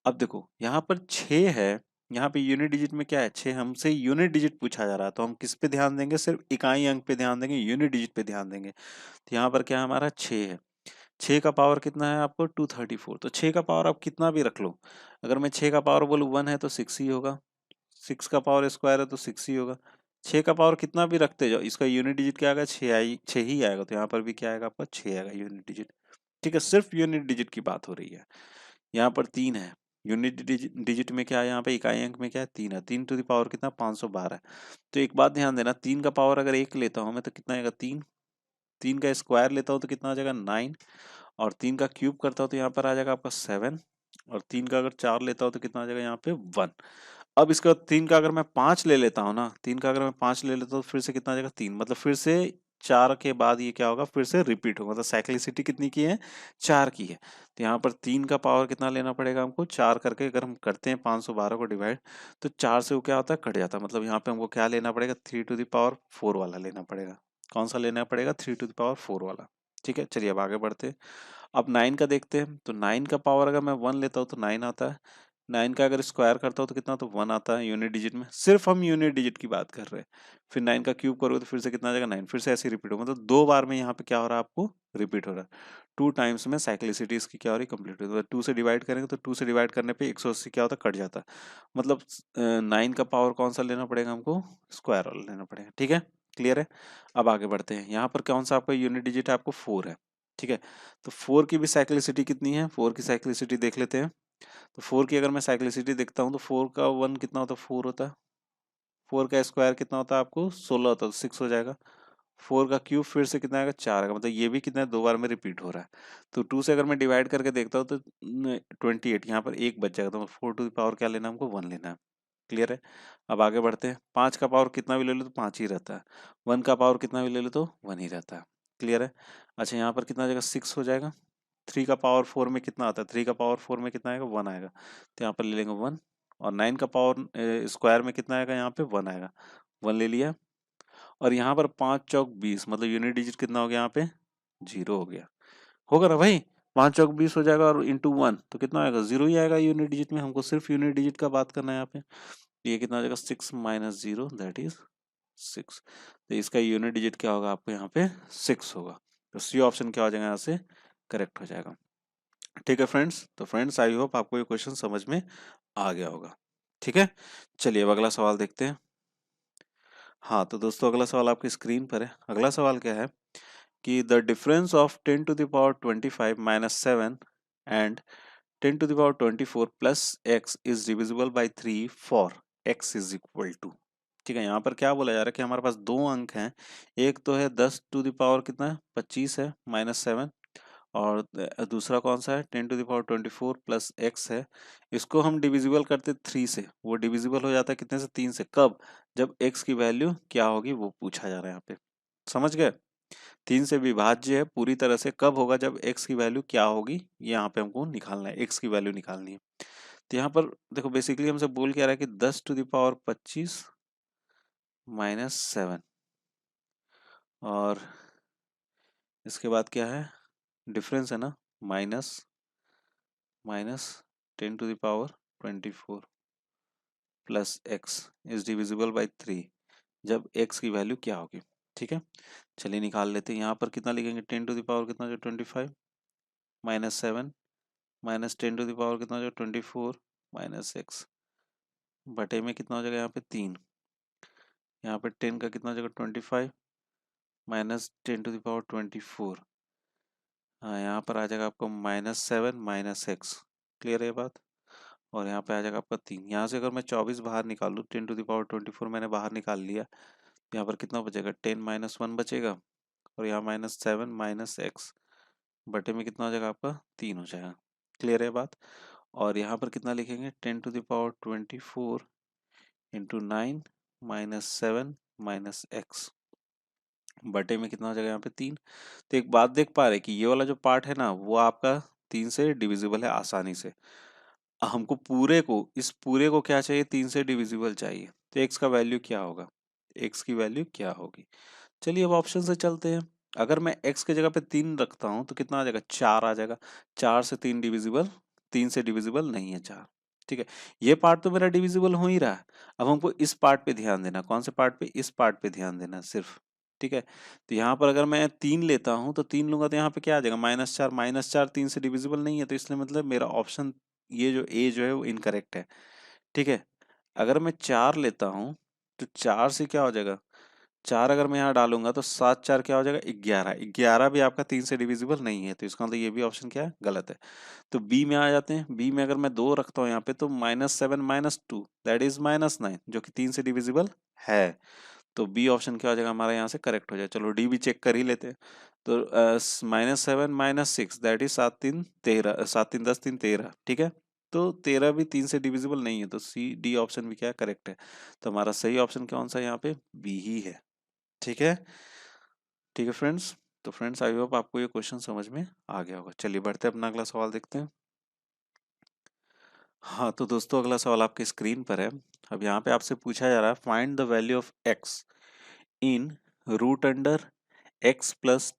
अब देखो यहाँ पर 6 है, यहाँ पे यूनिट डिजिट में क्या है, 6, हमसे यूनिट डिजिट पूछा जा रहा है, तो हम किस पे ध्यान देंगे, सिर्फ इकाई अंक पे ध्यान देंगे, यूनिट डिजिट पे ध्यान देंगे। तो यहाँ पर क्या हमारा 6 है, 6 का पावर कितना है आपको, 234। तो 6 का पावर आप कितना भी रख लो, अगर मैं 6 का पावर बोलूँ 1 है तो 6 ही होगा, 6 का पावर स्क्वायर है तो 6 ही होगा। 6 का पावर कितना भी रखते जाओ, इसका यूनिट डिजिट क्या आएगा, 6 ही आएगा, तो यहाँ पर भी क्या आएगा आपका, 6 आएगा यूनिट डिजिट। ठीक है, सिर्फ यूनिट डिजिट की बात हो रही है। यहाँ पर 3 है, यूनिट डिजिट में क्या है, यहाँ पे इकाई अंक में क्या है, 3 है, 3 टू द पावर कितना, 512 है। तो एक बात ध्यान देना, 3 का पावर अगर 1 लेता हूँ मैं तो कितना आएगा, 3, 3 का स्क्वायर लेता हूँ तो कितना आ जाएगा, 9, और 3 का क्यूब करता हूँ तो यहाँ पर आ जाएगा आपका 7, और 3 का अगर 4 लेता हूँ तो कितना आ जाएगा यहाँ पे 1। अब इसका 3 का अगर मैं 5 ले लेता हूँ ना, 3 का अगर मैं 5 ले लेता हूँ तो फिर से कितना आ जाएगा, 3, मतलब फिर से 4 के बाद ये क्या होगा, फिर से रिपीट होगा, मतलब साइक्लिसिटी कितनी की है, 4 की है। तो यहाँ पर 3 का पावर कितना लेना पड़ेगा हमको, 4 करके अगर हम करते हैं 512 को डिवाइड, तो 4 से वो क्या होता है, कट जाता है, मतलब यहाँ पे हमको क्या लेना पड़ेगा, 3 टू द पावर 4 वाला लेना पड़ेगा। कौन सा लेना पड़ेगा, 3 टू द पावर 4 वाला। ठीक है, चलिए अब आगे बढ़ते हैं। अब 9 का देखते हैं, तो 9 का पावर अगर मैं 1 लेता हूँ तो 9 आता है, 9 का अगर स्क्वायर करता हूँ तो कितना, तो 1 आता है यूनिट डिजिट में, सिर्फ हम यूनिट डिजिट की बात कर रहे हैं। फिर 9 का क्यूब करोगे तो फिर से कितना आ जाएगा 9, फिर से ऐसे रिपीट हो, मतलब 2 बार में यहाँ पे क्या हो रहा है आपको, रिपीट हो रहा है। 2 टाइम्स में साइक्लिसिटी इसकी क्या हो रही है, कंप्लीट हो रही है। 2 से डिवाइड करेंगे तो 2 से डिवाइड करने पे 180 क्या होता है, कट जाता है। मतलब 9 का पावर कौन सा लेना पड़ेगा हमको, स्क्वायर वाला लेना पड़ेगा। ठीक है, क्लियर है। अब आगे बढ़ते हैं, यहाँ पर कौन सा आपका यूनिट डिजिट है, आपको 4 है। ठीक है, तो 4 की भी साइक्लिसिटी कितनी है, 4 की साइक्लिसिटी देख लेते हैं। तो 4 की अगर मैं साइक्लिसिटी देखता हूँ तो 4 का 1 कितना होता है, 4 होता है। 4 का स्क्वायर कितना होता है आपको, 16 होता है, तो 6 हो जाएगा। 4 का क्यूब फिर से कितना आएगा, 4 आएगा, मतलब ये भी कितना है, 2 बार में रिपीट हो रहा है। तो 2 से अगर मैं डिवाइड करके देखता हूँ तो 28, यहाँ पर एक बच जाएगा, तो 4 टू द पावर क्या लेना है हमको, 1 लेना है। क्लियर है। अब आगे बढ़ते हैं, 5 का पावर कितना भी ले लो तो 5 ही रहता है, 1 का पावर कितना भी ले लो तो 1 ही रहता है। क्लियर है। अच्छा, यहाँ पर कितना आ जाएगा, 6 हो जाएगा। 3 का पावर 4 में कितना आता है, 3 का पावर 4 में कितना आएगा, 1 आएगा, तो यहाँ पर ले लेंगे 1। और 9 का पावर स्क्वायर में कितना आएगा, यहाँ पे 1 आएगा, 1 ले लिया। और यहाँ पर 5 चौक 20, मतलब यूनिट डिजिट कितना हो गया यहाँ पे, 0 हो गया। होगा ना भाई, 5 चौक 20 हो जाएगा और इंटू 1 तो कितना आएगा, 0 ही आएगा यूनिट डिजिट में, हमको सिर्फ यूनिट डिजिट का बात करना है यहाँ पे। ये कितना हो जाएगा, 6 माइनस 0 दैट इज 6। तो इसका यूनिट डिजिट क्या होगा आपको यहाँ पे, 6 होगा। तो सी ऑप्शन क्या हो जाएगा यहाँ से, करेक्ट हो जाएगा। ठीक है फ्रेंड्स, तो फ्रेंड्स आई होप आपको ये क्वेश्चन समझ में आ गया होगा। ठीक है, चलिए अब अगला सवाल देखते हैं। हाँ तो दोस्तों, अगला सवाल आपकी स्क्रीन पर है। अगला सवाल क्या है कि the difference of 10 to the power 25 minus 7 and 10 to the power 24 plus x is divisible by 3 for x is equal to. ठीक है, यहाँ पर क्या बोला जा रहा है कि हमारे पास दो अंक हैं, एक तो है 10 टू द पावर कितना है, 25 है माइनस 7, और दूसरा कौन सा है 10 to the power 24 plus x है। इसको हम डिविजिबल करते 3 से, वो डिविजिबल हो जाता है कितने से, 3 से। कब, जब x की वैल्यू क्या होगी वो पूछा जा रहा है यहाँ पे, समझ गए। 3 से विभाज्य है पूरी तरह से, कब होगा, जब x की वैल्यू क्या होगी, ये यहाँ पे हमको निकालना है, x की वैल्यू निकालनी है। तो यहाँ पर देखो बेसिकली हमसे बोल क्या रहा है कि 10 टू द पावर 25 माइनस 7, और इसके बाद क्या है, डिफरेंस है ना, minus minus 10 to the power 24 plus x is divisible by 3, जब x की वैल्यू क्या होगी। ठीक है, चलिए निकाल लेते हैं। यहाँ पर कितना लिखेंगे, 10 टू द पावर कितना जो 25 minus 7 minus 10 to the power कितना जो 24 माइनस एक्स बटे में कितना हो जाएगा यहाँ पे 3। यहाँ पे 10 का कितना हो जाएगा 25 माइनस 10 टू द पावर 24। हाँ, यहाँ पर आ जाएगा आपको माइनस 7 माइनस एक्स। क्लियर है ये बात। और यहाँ पे आ जाएगा आपका 3। यहाँ से अगर मैं 24 बाहर निकालूँ, 10 टू द पावर 24 मैंने बाहर निकाल लिया, यहाँ पर कितना बचेगा, 10 माइनस 1 बचेगा, और यहाँ माइनस 7 माइनस एक्स बटे में कितना हो जाएगा आपका 3 हो जाएगा। क्लियर है बात। और यहाँ पर कितना लिखेंगे, 10 to the power 24 into 9 minus 7 minus x बटे में कितना हो जाएगा यहाँ पे 3। तो एक बात देख पा रहे कि ये वाला जो पार्ट है ना वो आपका 3 से डिविजिबल है आसानी से। हमको पूरे को, इस पूरे को क्या चाहिए, 3 से डिविजिबल चाहिए। तो x का वैल्यू क्या होगा, x की वैल्यू क्या होगी। चलिए अब ऑप्शन से चलते हैं। अगर मैं x के जगह पे 3 रखता हूं तो कितना आ जाएगा, 4 आ जाएगा। 4 से 3 डिविजिबल, 3 से डिविजिबल नहीं है 4। ठीक है, ये पार्ट तो मेरा डिविजिबल हो ही रहा है। अब हमको इस पार्ट पे ध्यान देना, कौन से पार्ट पे, इस पार्ट पे ध्यान देना सिर्फ। ठीक है, तो यहाँ पर अगर मैं 3 लेता हूँ तो 3 लूंगा तो यहाँ पे क्या आ जाएगा, -4। -4 3 से डिविजिबल नहीं है, तो इसलिए मतलब मेरा ऑप्शन ये जो ए जो है वो इनकरेक्ट है। ठीक है, अगर मैं 4 लेता हूँ तो 4 से क्या हो जाएगा, 4 अगर मैं यहाँ डालूंगा तो 7 4 क्या हो जाएगा, 11। 11 भी आपका 3 से डिविजिबल नहीं है, तो इसका मतलब ये भी ऑप्शन क्या है, गलत है। तो बी में आ जाते हैं। बी में अगर मैं 2 रखता हूँ यहाँ पे तो -7 -2 दैट इज -9, जो कि 3 से डिविजिबल है। तो बी ऑप्शन क्या हो जाएगा हमारा यहाँ से करेक्ट हो जाए। चलो डी भी चेक कर ही लेते हैं। तो -7 -6 दैट इज 7 3 13, 7 3 10 3 13। ठीक है, तो 13 भी 3 से डिविजिबल नहीं है, तो सी डी ऑप्शन भी क्या है, करेक्ट है। तो हमारा सही ऑप्शन कौन सा है यहाँ पे, बी ही है। ठीक है, ठीक है फ्रेंड्स। तो फ्रेंड्स आई होप आपको ये क्वेश्चन समझ में आ गया होगा। चलिए बढ़ते हैं, अपना अगला सवाल देखते हैं। हाँ तो दोस्तों, अगला सवाल आपके स्क्रीन पर है। अब यहाँ पे आपसे पूछा जा रहा है, find the value of x in root under x plus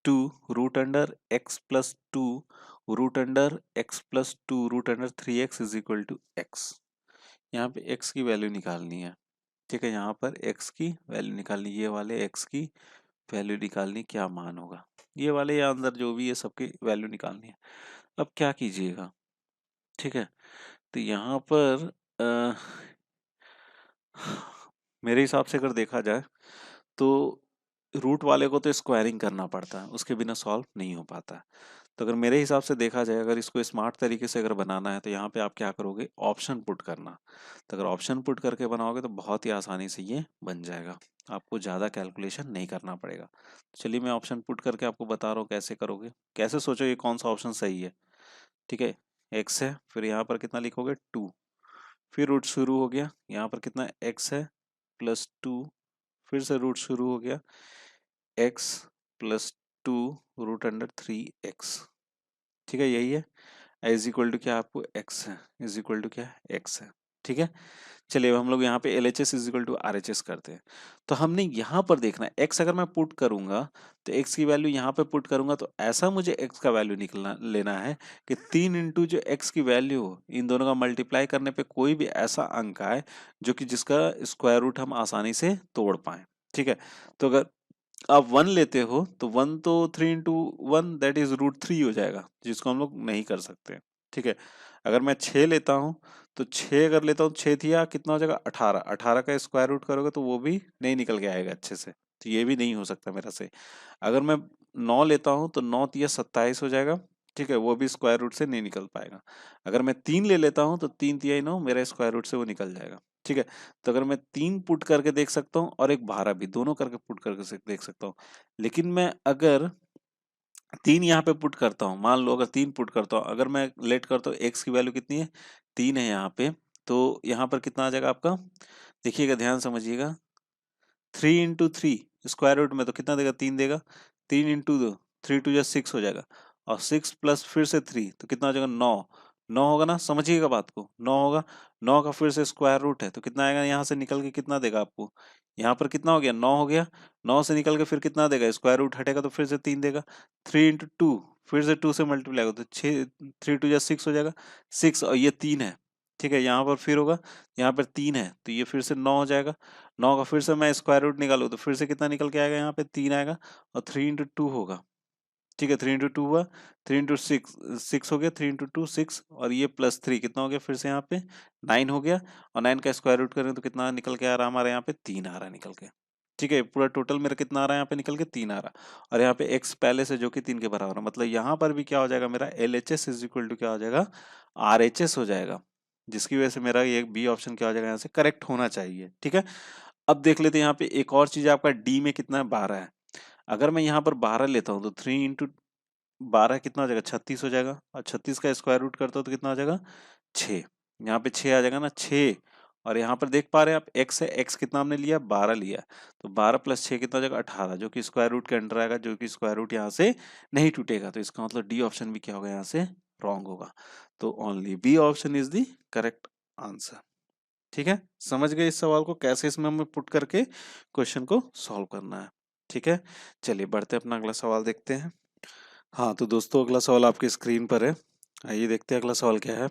2 root under x plus 2 root under x plus 2 root under 3x is equal to x। यहाँ पे x की वैल्यू निकालनी है, ठीक है, यहाँ पर x की वैल्यू निकालनी, ये वाले x की वैल्यू निकालनी, क्या मान होगा ये वाले या अंदर जो भी है सबकी वैल्यू निकालनी है। अब क्या कीजिएगा, ठीक है, तो यहाँ पर मेरे हिसाब से अगर देखा जाए तो रूट वाले को तो स्क्वायरिंग करना पड़ता है, उसके बिना सॉल्व नहीं हो पाता है। तो अगर मेरे हिसाब से देखा जाए, अगर इसको स्मार्ट तरीके से अगर बनाना है तो यहाँ पे आप क्या करोगे, ऑप्शन पुट करना। तो अगर ऑप्शन पुट करके बनाओगे तो बहुत ही आसानी से ये बन जाएगा, आपको ज़्यादा कैलकुलेशन नहीं करना पड़ेगा। तो चलिए मैं ऑप्शन पुट करके आपको बता रहा हूँ कैसे करोगे, कैसे सोचो ये कौन सा ऑप्शन सही है। ठीक है, एक्स है, फिर यहाँ पर कितना लिखोगे 2, फिर रूट शुरू हो गया, यहाँ पर कितना एक्स है प्लस 2, फिर से रूट शुरू हो गया x plus 2 root under 3x। ठीक है, यही है, इज इक्वल टू क्या आपको x है, इज इक्वल टू क्या x है। ठीक है, चलिए अब हम लोग यहाँ पे LHS is equal to RHS करते हैं। तो हमने यहाँ पर देखना है x अगर मैं पुट करूंगा तो x की वैल्यू यहाँ पे पुट करूंगा तो ऐसा मुझे x का वैल्यू निकलना लेना है कि 3 इंटू जो x की वैल्यू हो, इन दोनों का मल्टीप्लाई करने पे कोई भी ऐसा अंक आए जो कि जिसका स्क्वायर रूट हम आसानी से तोड़ पाए। ठीक है, तो अगर आप 1 लेते हो तो 1 तो 3 इंटू 1 दैट इज रूट 3 हो जाएगा, जिसको हम लोग नहीं कर सकते। ठीक है, अगर मैं 6 लेता हूँ तो 6 अगर लेता हूँ, 6 थिया कितना हो जाएगा 18, 18 का स्क्वायर रूट करोगे तो वो भी नहीं निकल के आएगा अच्छे से, तो ये भी नहीं हो सकता मेरा से। अगर मैं 9 लेता हूँ तो 9 तिया 27 हो जाएगा, ठीक है, वो भी स्क्वायर रूट से नहीं निकल पाएगा। अगर मैं 3 ले लेता हूँ तो 3 तिया 9 मेरा स्क्वायर रूट से वो निकल जाएगा। ठीक है, तो अगर मैं 3 पुट करके देख सकता हूँ और एक 12 भी, दोनों करके पुट करके देख सकता हूँ। लेकिन मैं अगर 3 यहाँ पे पुट करता हूँ, मान लो अगर 3 पुट करता हूँ, अगर मैं लेट करता हूँ x की वैल्यू कितनी है 3 है यहाँ पे, तो यहाँ पर कितना आ जाएगा आपका, देखिएगा ध्यान समझिएगा, 3 इंटू 3 स्क्वायर रूट में तो कितना देगा 3 देगा, 3 इंटू 2 3 टू जा 6 हो जाएगा, और 6 प्लस फिर से 3 तो कितना हो जाएगा 9, 9 होगा ना, समझिएगा बात को, 9 होगा, 9 का फिर से स्क्वायर रूट है तो कितना आएगा, यहाँ से निकल के कितना देगा आपको, यहाँ पर कितना हो गया 9 हो गया, 9 से निकल के फिर कितना देगा, स्क्वायर रूट हटेगा तो फिर से 3 देगा, 3 इंटू 2 फिर से 2 से मल्टीप्लाई होगा तो 6, 3 टू जा 6 हो जाएगा, 6 और ये 3 है। ठीक है, यहाँ पर फिर होगा, यहाँ पर 3 है तो ये फिर से 9 हो जाएगा, 9 का फिर से मैं स्क्वायर रूट निकालू तो फिर से कितना निकल के आएगा, यहाँ पे 3 आएगा, और 3 इंटू 2 होगा। ठीक है, 3 इंटू 2 हुआ, 3 इंटू 6 6 हो गया, 3 इंटू 2 6, और ये प्लस 3 कितना हो गया फिर से यहाँ पे 9 हो गया, और 9 का स्क्वायर रूट करें तो कितना निकल के आ रहा है हमारे यहाँ पे 3 आ रहा है निकल के। ठीक है, पूरा टोटल मेरा कितना आ रहा है यहाँ पे निकल के 3 आ रहा है, और यहाँ पे x पहले से जो कि 3 के बराबर है, मतलब यहाँ पर भी क्या हो जाएगा मेरा LHS इज इक्वल टू क्या हो जाएगा RHS हो जाएगा, जिसकी वजह से मेरा ये बी ऑप्शन क्या हो जाएगा यहाँ से करेक्ट होना चाहिए। ठीक है, अब देख लेते हैं यहाँ पे एक और चीज, आपका डी में कितना है 12 है, अगर मैं यहाँ पर 12 लेता हूँ तो 3 इंटू 12 कितना हो जाएगा 36 हो जाएगा, और 36 का स्क्वायर रूट करता हूँ तो कितना हो जाएगा 6, यहाँ पे 6 आ जाएगा ना 6, और यहाँ पर देख पा रहे हैं आप x है, x कितना हमने लिया 12 लिया, तो 12 प्लस 6 कितना हो जाएगा 18, जो कि स्क्वायर रूट के अंडर आएगा, जो कि स्क्वायर रूट यहाँ से नहीं टूटेगा, तो इसका मतलब डी ऑप्शन भी क्या होगा यहाँ से रॉन्ग होगा, तो only B option is the correct answer. ठीक है, समझ गए इस सवाल को कैसे इसमें हमें पुट करके क्वेश्चन को सॉल्व करना है। ठीक है, चलिए बढ़ते हैं अपना अगला सवाल देखते हैं। हाँ तो दोस्तों अगला सवाल आपकी स्क्रीन पर है, आइए देखते हैं अगला सवाल क्या है।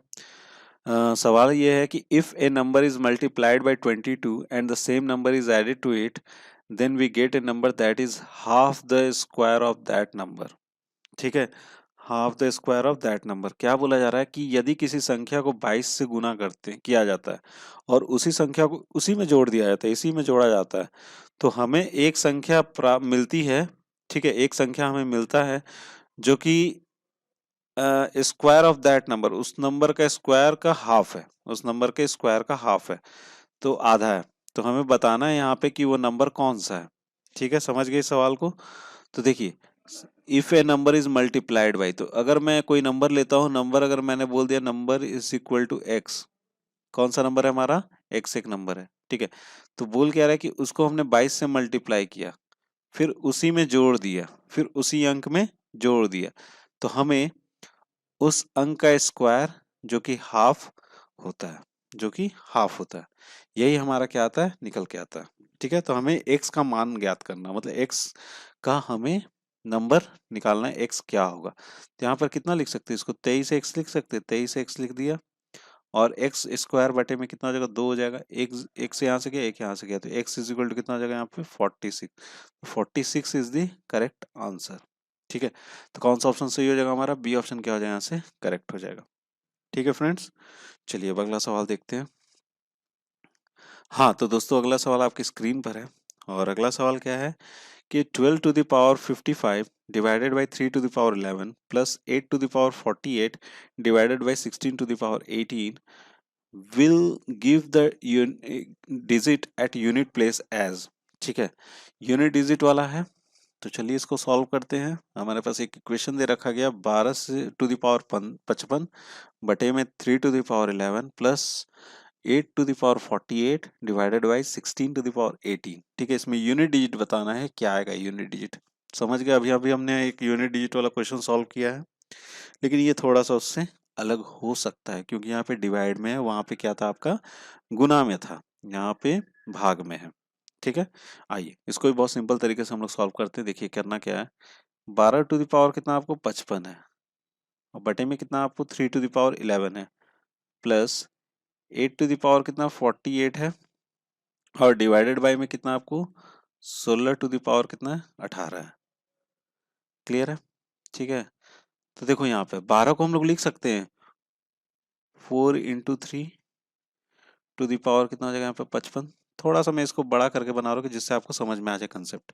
सवाल ये है कि if a number is multiplied by 22 and the same number is added to it, then we get a number that is half the square of that number. ठीक है, half the square of that number, क्या बोला जा रहा है कि यदि किसी संख्या को 22 से गुना करते किया जाता है और उसी संख्या को उसी में जोड़ दिया जाता है, इसी में जोड़ा जाता है, तो हमें एक संख्या प्राप्त मिलती है। ठीक है, एक संख्या हमें मिलता है जो कि स्क्वायर ऑफ दैट नंबर, उस नंबर का स्क्वायर का हाफ है, उस नंबर के स्क्वायर का हाफ है, तो आधा है, तो हमें बताना है यहाँ पे कि वो नंबर कौन सा है। ठीक है, समझ गए इस सवाल को। तो देखिए, if a number is multiplied by, तो अगर मैं कोई नंबर लेता हूँ, नंबर अगर मैंने बोल दिया number is equal to x, कौन सा नंबर है हमारा एक्स एक नंबर है। ठीक है, तो बोल क्या रहा है कि उसको हमने 22 से मल्टीप्लाई किया, फिर उसी में जोड़ दिया, फिर उसी अंक में जोड़ दिया, तो हमें उस अंक का स्क्वायर जो कि हाफ होता है, जो कि हाफ होता है, यही हमारा क्या आता है निकल के आता है। ठीक है, तो हमें x का मान ज्ञात करना, मतलब x का हमें नंबर निकालना है x क्या होगा। तो यहाँ पर कितना लिख सकते हैं इसको, 23x लिख सकते हैं, 23x लिख दिया और एक्स स्क्वायर बटे में कितना हो जाएगा, 2 हो जाएगा। एक एक से यहाँ से गया, एक यहाँ से गया, तो x इज इक्वल टू कितना हो जाएगा यहाँ पे 46। 46 इज द करेक्ट आंसर। ठीक है, तो कौन सा ऑप्शन सही हो जाएगा हमारा, बी ऑप्शन क्या हो जाएगा यहाँ से करेक्ट हो जाएगा। ठीक है फ्रेंड्स, चलिए अब अगला सवाल देखते हैं। हाँ तो दोस्तों अगला सवाल आपकी स्क्रीन पर है और अगला सवाल क्या है कि 12 to the power 55 divided by 3 to the power 11 plus 8 to the power 48 divided by 16 to the power 18 will give the digit at unit place as। ठीक है, यूनिट डिजिट वाला है, तो चलिए इसको सॉल्व करते हैं। हमारे पास एक इक्वेशन दे रखा गया 12 से टू द पावर 55 बटे में 3 to the power 11 plus 8 to the power 48 divided by 16 to the power 18। ठीक है, इसमें यूनिट डिजिट बताना है, क्या आएगा यूनिट डिजिट। समझ गए, अभी अभी हमने एक यूनिट डिजिट वाला क्वेश्चन सॉल्व किया है, लेकिन ये थोड़ा सा उससे अलग हो सकता है क्योंकि यहाँ पे डिवाइड में है, वहां पे क्या था आपका गुना में था, यहाँ पे भाग में है। ठीक है, आइए इसको भी बहुत सिंपल तरीके से हम लोग सॉल्व करते हैं। देखिए करना क्या है, 12 टू द पावर कितना आपको 55 है और बटे में कितना आपको 3 टू द पावर 11 है प्लस 8 टू द पावर कितना 48 है और डिवाइडेड बाय में कितना आपको 16 टू द पावर कितना है 18 है। क्लियर है, ठीक है। तो देखो यहाँ पे 12 को हम लोग लिख सकते हैं 4 इंटू 3 टू दी पावर कितना हो जाएगा यहाँ पे 55। थोड़ा सा मैं इसको बड़ा करके बना रहा हूँ कि जिससे आपको समझ में आ जाए कंसेप्ट।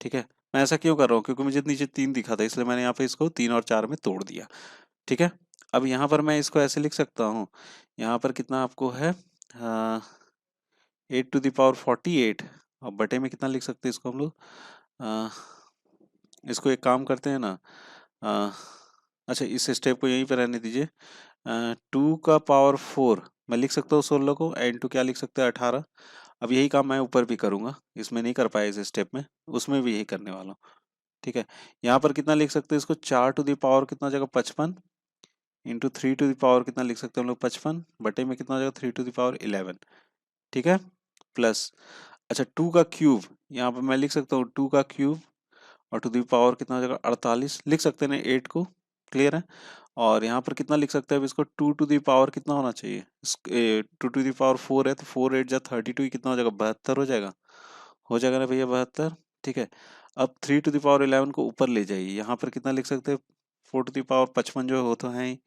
ठीक है, मैं ऐसा क्यों कर रहा हूँ क्योंकि मुझे नीचे 3 दिखा था, इसलिए मैंने यहाँ पे इसको 3 और 4 में तोड़ दिया। ठीक है, अब यहाँ पर मैं इसको ऐसे लिख सकता हूँ, यहाँ पर कितना आपको है 8 टू दी पावर 48 और बटे में कितना लिख सकते हैं इसको हम लोग, अ, इसको एक काम करते हैं ना, अ, अच्छा इस स्टेप को यहीं पर रहने दीजिए। 2 का पावर 4 मैं लिख सकता हूँ 16 को, एंड टू क्या लिख सकते हैं 18। अब यही काम मैं ऊपर भी करूंगा, इसमें नहीं कर पाया इस स्टेप में, उसमें भी यही करने वाला हूँ। ठीक है, यहाँ पर कितना लिख सकते हैं इसको, 4 टू द पावर कितना हो जाएगा 55 इंटू 3 टू द पावर कितना लिख सकते हैं हम लोग 55 बटे में कितना हो जाएगा 3 टू द पावर 11। ठीक है, प्लस अच्छा 2 का क्यूब, यहाँ पर मैं लिख सकता हूँ 2 का क्यूब और टू द पावर कितना हो जाएगा 48 लिख सकते हैं 8 को। क्लियर है, और यहाँ पर कितना लिख सकते हैं अब इसको 2 टू द पावर कितना होना चाहिए, 2 टू द पावर 4 है तो 4 8 जा 32 कितना हो जाएगा 72 हो जाएगा। हो जाएगा ना भैया 72। ठीक है, अब 3 टू द पावर 11 को ऊपर ले जाइए, यहाँ पर कितना लिख सकते हैं 4 टू द पावर 55 जो हो तो है ही।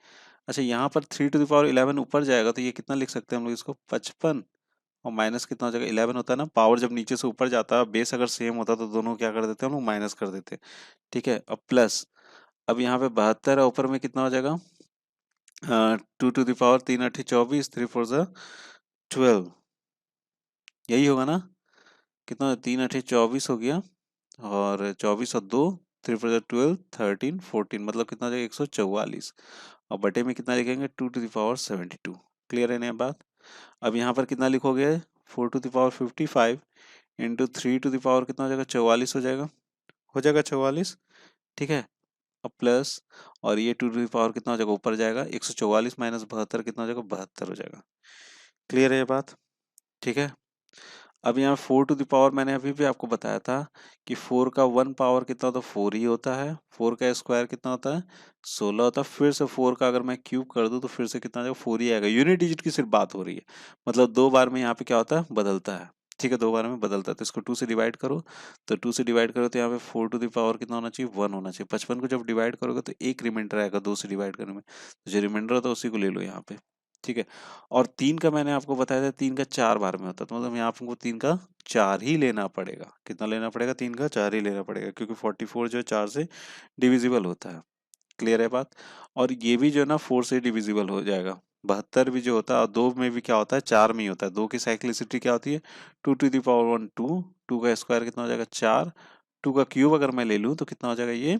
अच्छा यहाँ पर 3 टू द पावर 11 ऊपर जाएगा तो ये कितना लिख सकते हैं हम लोग इसको 55 और माइनस कितना हो जाएगा 11 होता है ना, पावर जब नीचे से ऊपर जाता है बेस अगर सेम होता तो दोनों क्या कर देते हैं हम लोग माइनस कर देते। ठीक है, अब प्लस अब यहाँ पे 72 है, ऊपर में कितना हो जाएगा 2 टू द पावर 3 अट्ठी 24 3 4 जा 12, यही होगा ना, कितना 3 अट्ठी 24 हो गया और 24 और 2 3 4 जा 12 13 14 मतलब कितना हो जाएगा 144 और बटे में कितना लिखेंगे 2 टू द पावर 72। क्लियर है ना बात। अब यहाँ पर कितना लिखोगे 4 to the power 55 into 3 to the power कितना हो जाएगा 44 हो जाएगा 44। ठीक है, अब प्लस और ये 2 टू द पावर कितना हो जाएगा ऊपर जाएगा 144 माइनस 72 कितना हो जाएगा 72 हो जाएगा। क्लियर है ये बात, ठीक है। अब यहाँ 4 टू द पावर मैंने अभी भी आपको बताया था कि 4 का 1 पावर कितना होता है 4 ही होता है, 4 का स्क्वायर कितना होता है 16 होता है, फिर से 4 का अगर मैं क्यूब कर दूं तो फिर से कितना आ जाएगा 4 ही आएगा। यूनिट डिजिट की सिर्फ बात हो रही है, मतलब 2 बार में यहाँ पे क्या होता है बदलता है। ठीक है, 2 बार में बदलता है तो इसको 2 से डिवाइड करो, तो 2 से डिवाइड करो तो यहाँ पे 4 टू द पावर कितना होना चाहिए 1 होना चाहिए। 55 को जब डिवाइड करोगे तो एक रिमाइंडर आएगा 2 से डिवाइड करने में, तो जो रिमाइंडर होता है उसी को ले लो यहाँ पे। ठीक है, और 3 का मैंने आपको बताया था 3 का 4 बार में होता है, तो मतलब यहाँ आपको 3 का 4 ही लेना पड़ेगा। कितना लेना पड़ेगा 3 का 4 ही लेना पड़ेगा क्योंकि 44 जो है 4 से डिविजिबल होता है। क्लियर है बात, और ये भी जो है ना 4 से डिविजिबल हो जाएगा। 72 भी जो होता है, 2 में भी क्या होता है 4 में ही होता है। 2 की साइक्लिसिटी क्या होती है 2 टू द पावर 1 2, 2 का स्क्वायर कितना हो जाएगा 4, 2 का क्यूब अगर मैं ले लूँ तो कितना हो जाएगा ये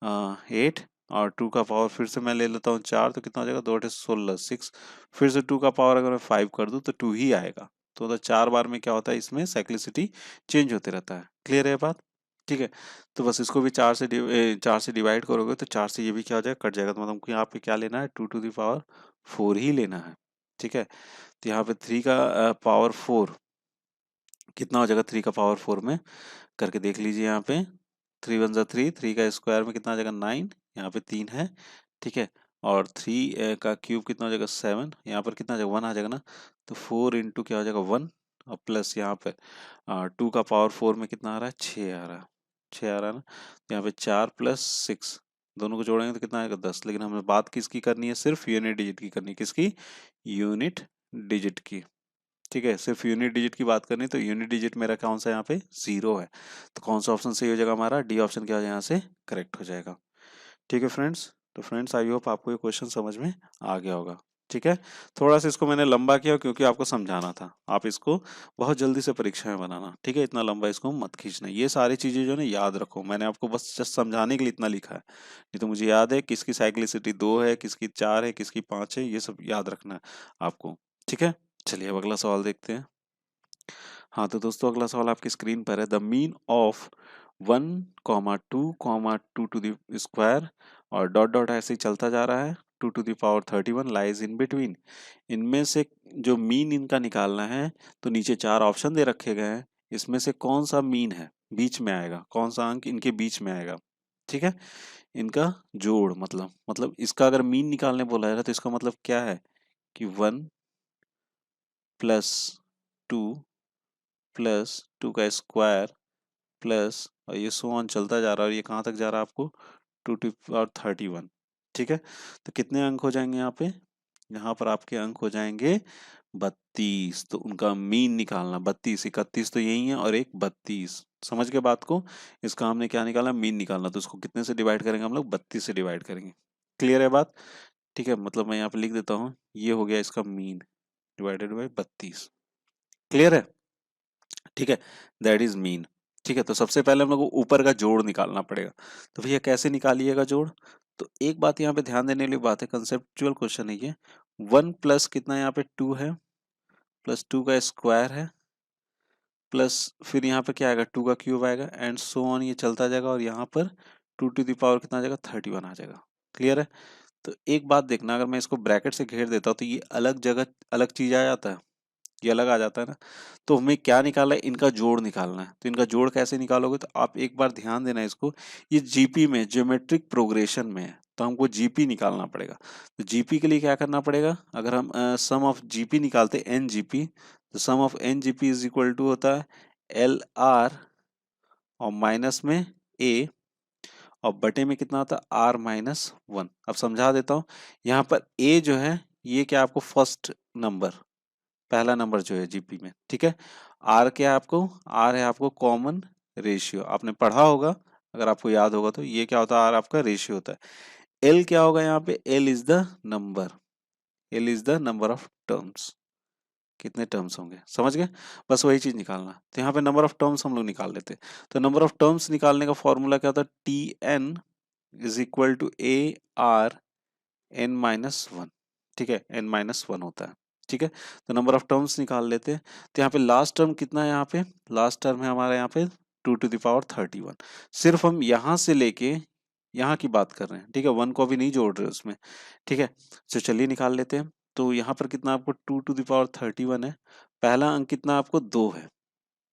8, और 2 का पावर फिर से मैं ले लेता हूँ 4 तो कितना हो जाएगा 2 16 6, फिर से 2 का पावर अगर मैं 5 कर दूँ तो 2 ही आएगा। तो मतलब 4 बार में क्या होता है इसमें साइक्लिसिटी चेंज होते रहता है। क्लियर है बात, ठीक है। तो बस इसको भी 4 से डिवाइड करोगे तो 4 से ये भी क्या हो जाएगा कट जाएगा, तो मतलब कि यहाँ पे क्या लेना है 2 टू द पावर 4 ही लेना है। ठीक है, तो यहाँ पे 3 का पावर 4 कितना हो जाएगा 3 का पावर 4 में करके देख लीजिए यहाँ पे 3 वन ज़ा 3, 3 का स्क्वायर में कितना आ जाएगा 9, यहाँ पे 3 है, ठीक है। और 3 का क्यूब कितना हो जाएगा 7, यहाँ पर कितना आ जाएगा 1 आ जाएगा ना, तो 4 इंटू क्या हो जाएगा 1, और प्लस यहाँ पे 2 का पावर 4 में कितना आ रहा है 6 आ रहा है, 6 आ रहा है ना, तो यहाँ पे 4 प्लस 6 दोनों को जोड़ेंगे तो कितना आएगा 10, लेकिन हमें बात किसकी करनी है, सिर्फ यूनिट डिजिट की करनी है, किसकी, यूनिट डिजिट की, ठीक है। सिर्फ यूनिट डिजिट की बात करनी है, तो यूनिट डिजिट मेरा कौन सा यहाँ पे 0 है, तो कौन सा ऑप्शन सही हो जाएगा हमारा, डी ऑप्शन क्या हो जाएगा यहाँ से करेक्ट हो जाएगा। ठीक है फ्रेंड्स, तो फ्रेंड्स आई होप आपको ये क्वेश्चन समझ में आ गया होगा। ठीक है, थोड़ा सा इसको मैंने लंबा किया क्योंकि आपको समझाना था, आप इसको बहुत जल्दी से परीक्षा में बनाना, ठीक है, इतना लंबा इसको मत खींचना, ये सारी चीजें जो है याद रखो, मैंने आपको बस जस्ट समझाने के लिए इतना लिखा है, नहीं तो मुझे याद है किसकी साइक्लिसिटी 2 है, किसकी 4 है, किसकी 5 है, ये सब याद रखना है आपको। ठीक है, चलिए अब अगला सवाल देखते हैं। हाँ तो दोस्तों अगला सवाल आपकी स्क्रीन पर है, the mean of 1, 2, 2 to the square और डॉट डॉट ऐसे ही चलता जा रहा है 2 to the power 31 lies in between, इनमें से जो मीन इनका निकालना है, तो नीचे 4 ऑप्शन दे रखे गए हैं, इसमें से कौन सा मीन है, बीच में आएगा, कौन सा अंक इनके बीच में आएगा, ठीक है, इनका जोड़, मतलब इसका अगर मीन निकालने बोला है तो इसका मतलब क्या है कि 1 प्लस 2 प्लस 2 का स्क्वायर प्लस, और ये सो ऑन चलता जा रहा है, और ये कहाँ तक जा रहा है आपको 2 टू पावर 31, ठीक है। तो कितने अंक हो जाएंगे यहाँ पर आपके अंक हो जाएंगे 32, तो उनका मीन निकालना 32, 31 तो यही है और एक 32, समझ गए बात को, इसका हमने क्या निकाला मीन निकालना, तो उसको कितने से डिवाइड करेंगे हम लोग 32 से डिवाइड करेंगे, क्लियर है बात, ठीक है, मतलब मैं यहाँ पे लिख देता हूँ, ये हो गया इसका मीन डिवाइडेड बाई 32, क्लियर है, ठीक है, दैट इज मीन, ठीक है। तो सबसे पहले हम लोग को ऊपर का जोड़ निकालना पड़ेगा, तो भैया कैसे निकालिएगा जोड़, तो एक बात यहाँ पे ध्यान देने वाली बात है, कंसेप्चुअल क्वेश्चन है ये, 1 प्लस कितना यहाँ पे 2 है, प्लस 2 का स्क्वायर है, प्लस फिर यहाँ पे क्या आएगा 2 का क्यूब आएगा, एंड सो ऑन ये चलता जाएगा, और यहाँ पर 2 टू द पावर कितना आ जाएगा 31 आ जाएगा, क्लियर है। तो एक बात देखना, अगर मैं इसको ब्रैकेट से घेर देता हूँ तो ये अलग जगह अलग चीज आ जाता है, ये अलग आ जाता है ना, तो हमें क्या निकालना है, इनका जोड़ निकालना है, तो इनका जोड़ कैसे निकालोगे, तो आप एक बार ध्यान देना इसको, ये जीपी में ज्योमेट्रिक प्रोग्रेशन में है, तो हमको जीपी निकालना पड़ेगा, तो जीपी के लिए क्या करना पड़ेगा, अगर हम सम ऑफ जीपी निकालते हैं एन जीपी, तो sum of N GP is equal to होता है एल आर और माइनस में ए, और बटे में कितना होता है आर माइनस 1, अब समझा देता हूँ, यहाँ पर ए जो है ये क्या आपको फर्स्ट नंबर, पहला नंबर जो है जीपी में, ठीक है। आर क्या है आपको, आर है आपको कॉमन रेशियो, आपने पढ़ा होगा, अगर आपको याद होगा तो ये क्या होता है, आर आपका रेशियो होता है। एल क्या होगा यहाँ पे, L is the number, L is the number of terms, कितने टर्म्स होंगे, समझ गए, बस वही चीज निकालना, तो यहाँ पे नंबर ऑफ टर्म्स हम लोग निकाल लेते हैं, तो नंबर ऑफ टर्म्स निकालने का फॉर्मूला क्या होता है, T n is equal to a r n minus 1, ठीक है, एन माइनस 1 होता है, ठीक है। तो नंबर ऑफ टर्म्स निकाल लेते हैं, तो यहाँ पे लास्ट टर्म कितना है, यहाँ पे लास्ट टर्म है हमारे यहाँ पे 2 टू द पावर 31, सिर्फ हम यहाँ से लेके यहाँ की बात कर रहे हैं, ठीक है, 1 को अभी नहीं जोड़ रहे उसमें, ठीक है। तो चलिए निकाल लेते हैं, तो यहाँ पर कितना आपको 2 टू द पावर 31 है, पहला अंक कितना आपको 2 है,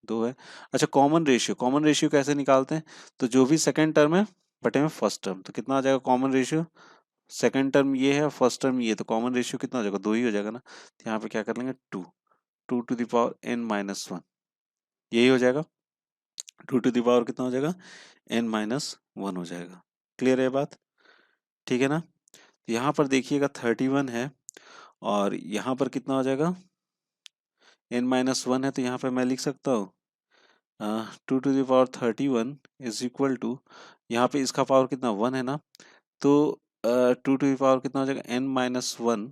2 है। अच्छा कॉमन रेशियो कैसे निकालते हैं, तो जो भी सेकंड टर्म है बटे में फर्स्ट टर्म, तो कितना आ जाएगा कॉमन रेशियो, सेकंड टर्म ये है फर्स्ट टर्म ये है, तो कॉमन रेशियो कितना हो जाएगा 2 ही हो जाएगा ना, तो यहाँ पे क्या कर लेंगे 2, 2 to the power n minus 1, यही हो जाएगा, 2 टू द पावर कितना हो जाएगा n माइनस 1 हो जाएगा, क्लियर है बात, ठीक है ना। यहाँ पर देखिएगा 31 है, और यहाँ पर कितना हो जाएगा n माइनस 1 है, तो यहाँ पे मैं लिख सकता हूँ 2 to the power 31 is equal to, यहाँ पे इसका पावर कितना 1 है ना, तो 2 टू द पावर कितना हो जाएगा n माइनस 1,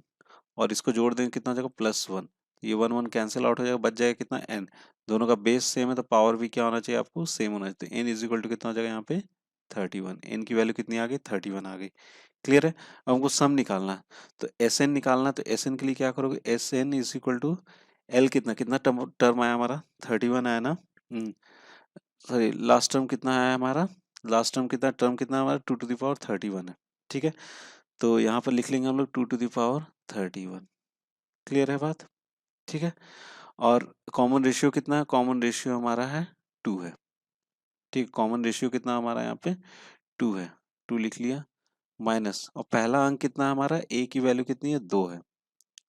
और इसको जोड़ देंगे कितना हो जाएगा +1, ये 1 1 कैंसिल आउट हो जाएगा, बच जाएगा कितना n, दोनों का बेस सेम है तो पावर भी क्या होना चाहिए आपको सेम होना चाहिए, तो n इज इक्वल टू कितना हो जाएगा यहाँ पे 31, n की वैल्यू कितनी आ गई 31 आ गई, क्लियर है। अब हमको सम निकालना है, तो Sn निकालना है, तो Sn के लिए क्या करोगे, Sn is equal to L कितना कितना टर्म टर्म आया हमारा 31 आया ना, सॉरी लास्ट टर्म कितना आया हमारा, लास्ट टर्म कितना हमारा 2 टू द पावर 31 है, ठीक है। तो यहाँ पर लिख लेंगे हम लोग 2 टू द पावर 31, क्लियर है बात, ठीक है। और कॉमन रेशियो कितना है, कॉमन रेशियो हमारा है 2 है, ठीक, कॉमन रेशियो कितना हमारा यहाँ पे 2 है, 2 लिख लिया, माइनस, और पहला अंक कितना है हमारा, a की वैल्यू कितनी है, 2 है,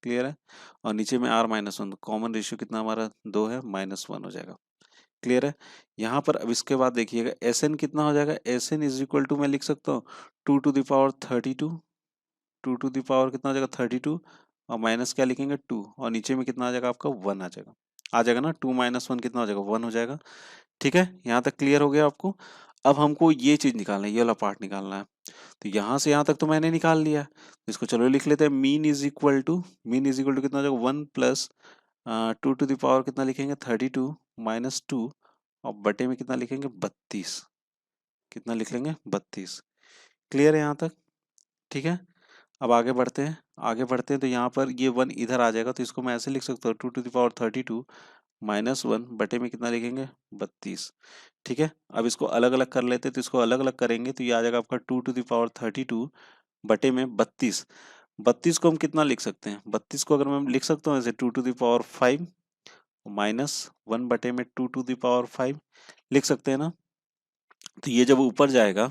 क्लियर है, और नीचे में r-1, कॉमन रेशियो कितना हमारा 2 है, -1 हो जाएगा, क्लियर है। यहाँ पर अब इसके बाद देखिएगा Sn कितना हो जाएगा, Sn इज इक्वल टू मैं लिख सकता हूँ 2 to the power 32, 2 to the power कितना हो जाएगा 32, और माइनस क्या लिखेंगे 2, और नीचे में कितना आ जाएगा आपका 1 आ जाएगा ना, 2 - 1 कितना हो जाएगा 1 हो जाएगा। ठीक है, यहाँ तक क्लियर हो गया आपको। अब हमको ये चीज निकालना है, ये वाला पार्ट निकालना है। तो यहाँ से यहाँ तक तो मैंने निकाल लिया, तो इसको चलो लिख लेते हैं, मीन इज इक्वल टू कितना हो जाएगा 1 प्लस 2 टू द पावर कितना लिखेंगे 32 माइनस 2, और बटे में कितना लिखेंगे 32, कितना लिख लेंगे 32। क्लियर है यहाँ तक? ठीक है, अब आगे बढ़ते हैं, तो यहाँ पर ये 1 इधर आ जाएगा, तो इसको मैं ऐसे लिख सकता हूँ 2 टू द पावर 32 माइनस 1 बटे में कितना लिखेंगे 32। ठीक है, अब इसको अलग अलग कर लेते हैं, तो इसको अलग अलग करेंगे तो ये आ जाएगा आपका 2 टू द पावर 32 बटे में 32। 32 को हम कितना लिख सकते हैं, 32 को अगर मैं लिख सकता हूँ ऐसे 2 टू द पावर 5 माइनस 1 बटे में 2 टू द पावर 5 लिख सकते हैं ना। तो ये जब ऊपर जाएगा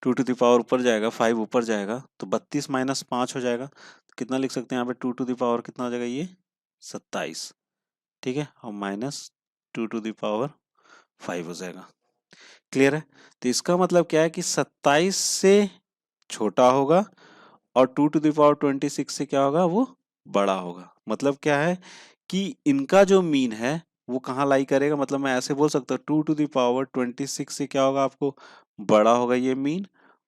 2 टू द पावर ऊपर जाएगा, 5 ऊपर जाएगा, तो 32 माइनस 5 हो जाएगा, तो कितना लिख सकते हैं यहाँ पे 2 टू द पावर कितना हो जाएगा ये 27। ठीक है, और माइनस 2 टू द पावर 5 हो जाएगा। क्लियर है? तो इसका मतलब क्या है कि 27 से छोटा होगा और 2 टू द पावर 26 से क्या होगा, वो बड़ा होगा। मतलब क्या है कि इनका जो मीन है वो कहाँ लाई करेगा, मतलब मैं ऐसे बोल सकता हूँ 2 टू द पावर 26 से क्या होगा आपको बड़ा होगा ये मीन,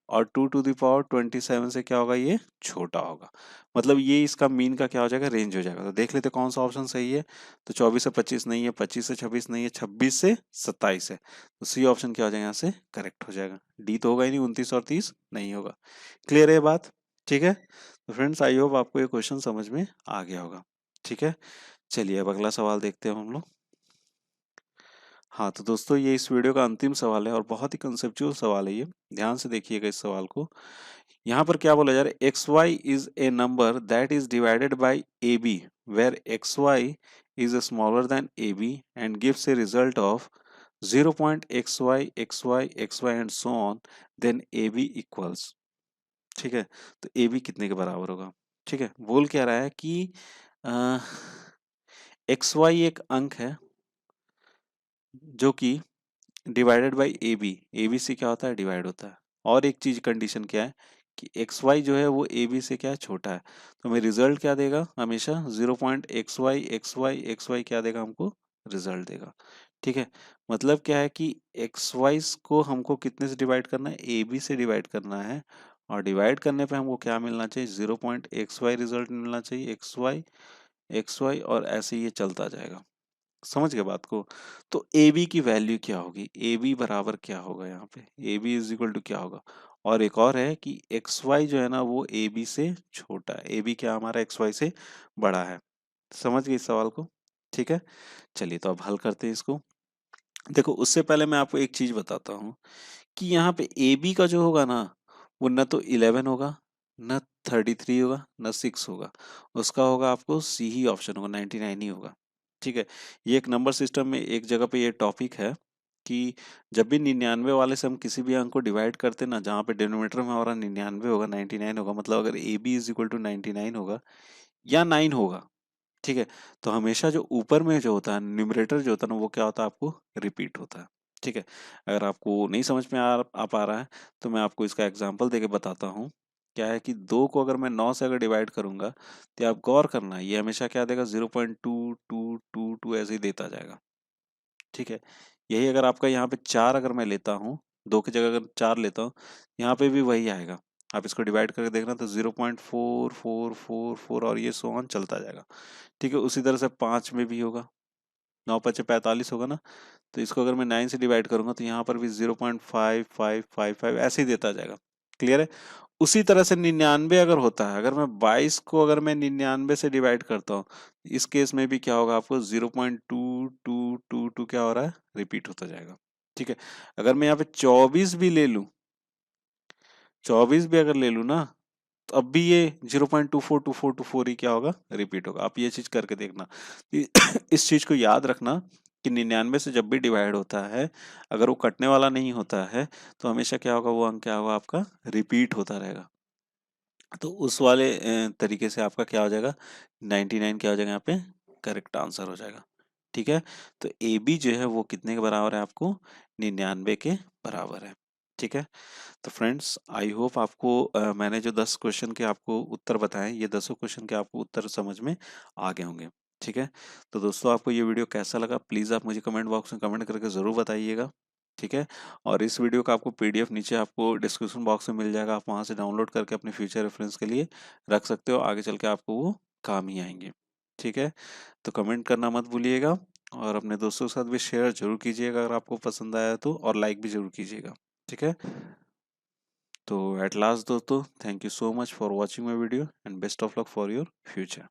और 2 टू द पावर 27 से क्या होगा ये छोटा होगा। मतलब ये इसका मीन का क्या हो जाएगा, रेंज हो जाएगा। तो देख लेते कौन सा ऑप्शन सही है। तो 24 से 25 नहीं है, 25 से 26 नहीं है, 26 से 27 है, तो सी ऑप्शन क्या हो जाएगा यहाँ से करेक्ट हो जाएगा। डी तो होगा ही नहीं, 29 और 30 नहीं होगा। क्लियर है बात? ठीक है, तो फ्रेंड्स आई होप आपको ये क्वेश्चन समझ में आ गया होगा। ठीक है, चलिए अब अगला सवाल देखते हैं हम लोग। हाँ तो दोस्तों ये इस वीडियो का अंतिम सवाल है और बहुत ही कंसेप्चुअल सवाल है ये, ध्यान से देखिएगा इस सवाल को। यहाँ पर क्या बोला जा रहा है, x y is a number that is divided by a b where x y is smaller than a b and gives a result of 0.xy and so on, then a b equals. ठीक है, तो A B कितने के बराबर होगा। ठीक है, बोल क्या रहा है कि एक्स वाई एक अंक है जो कि डिवाइडेड बाई ए बी से क्या होता है डिवाइड होता है, और एक चीज कंडीशन क्या है कि एक्स वाई जो है वो ए बी से क्या है छोटा है, तो हमें रिजल्ट क्या देगा हमेशा 0.xy क्या देगा हमको रिजल्ट देगा। ठीक है, मतलब क्या है कि एक्स वाई को हमको कितने से डिवाइड करना है, ए बी से डिवाइड करना है, और डिवाइड करने पे हमको क्या मिलना चाहिए 0.xy रिजल्ट मिलना चाहिए, एक्स वाई और ऐसे ये चलता जाएगा। समझ गए बात को। तो ए बी की वैल्यू क्या होगी, ए बी बराबर क्या होगा यहाँ पे, a b is equal to क्या होगा। और एक और है कि एक्स वाई जो है ना वो ए बी से छोटा है, ए बी क्या हमारा एक्स वाई से बड़ा है। समझ गए इस सवाल को? ठीक है, चलिए तो अब हल करते हैं इसको। देखो उससे पहले मैं आपको एक चीज बताता हूँ कि यहाँ पे ए बी का जो होगा ना वो न तो 11 होगा, न 33 होगा, न 6 होगा, उसका होगा आपको सी ही ऑप्शन होगा, 99 ही होगा। ठीक है, ये एक नंबर सिस्टम में एक जगह पे ये टॉपिक है कि जब भी 99 वाले से हम किसी भी अंक को डिवाइड करते ना, जहाँ पे डिनोमिनेटर में हमारा 99 होगा 99 होगा, मतलब अगर a b is equal to 99 होगा या 9 होगा, ठीक है, तो हमेशा जो ऊपर में जो होता है न्यूमरेटर जो होता है ना वो क्या होता है आपको रिपीट होता है। ठीक है, अगर आपको नहीं समझ में आ पा रहा है तो मैं आपको इसका एग्जांपल देके बताता हूँ। क्या है कि 2 को अगर मैं 9 से अगर डिवाइड करूंगा तो आप गौर करना ये हमेशा क्या देगा 0.2222 ऐसे ही देता जाएगा। ठीक है, यही अगर आपका यहाँ पे 4 अगर मैं लेता हूँ, 2 की जगह अगर 4 लेता हूँ, यहाँ पे भी वही आएगा। आप इसको डिवाइड करके देखना तो 0.4444 और ये सो ऑन चलता जाएगा। ठीक है, उसी तरह से 5 में भी होगा, 9×5 = 45 होगा ना, तो इसको अगर मैं 9 से डिवाइड करूंगा तो यहाँ पर भी 0.5555 ऐसे ही देता जाएगा। क्लियर है? उसी तरह से 99 अगर होता है, अगर मैं 22 को अगर मैं 99 से डिवाइड करता हूँ, इस केस में भी क्या होगा आपको 0.2222 क्या हो रहा है रिपीट होता जाएगा। ठीक है, अगर मैं यहाँ पे 24 भी ले लूं, 24 भी अगर ले लूं ना, तो अब भी ये 0.242424 ही क्या होगा रिपीट होगा। आप ये चीज करके देखना। इस चीज को याद रखना कि 99 से जब भी डिवाइड होता है, अगर वो कटने वाला नहीं होता है तो हमेशा क्या होगा, वो अंक क्या होगा आपका, रिपीट होता रहेगा। तो उस वाले तरीके से आपका क्या हो जाएगा, 99 क्या हो जाएगा यहाँ पे, करेक्ट आंसर हो जाएगा। ठीक है, तो ए बी जो है वो कितने के बराबर है आपको, 99 के बराबर है। ठीक है, तो फ्रेंड्स आई होप आपको मैंने जो 10 क्वेश्चन के आपको उत्तर बताए, ये 10 क्वेश्चन के आपको उत्तर समझ में आ गए होंगे। ठीक है, तो दोस्तों आपको ये वीडियो कैसा लगा, प्लीज़ आप मुझे कमेंट बॉक्स में कमेंट करके ज़रूर बताइएगा। ठीक है, और इस वीडियो का आपको पीडीएफ नीचे आपको डिस्क्रिप्शन बॉक्स में मिल जाएगा, आप वहाँ से डाउनलोड करके अपने फ्यूचर रेफरेंस के लिए रख सकते हो, आगे चल के आपको वो काम ही आएंगे। ठीक है, तो कमेंट करना मत भूलिएगा, और अपने दोस्तों के साथ भी शेयर जरूर कीजिएगा अगर आपको पसंद आया तो, और लाइक भी जरूर कीजिएगा। ठीक है, तो एट लास्ट दोस्तों, thank you so much for watching my video and best of luck for your future.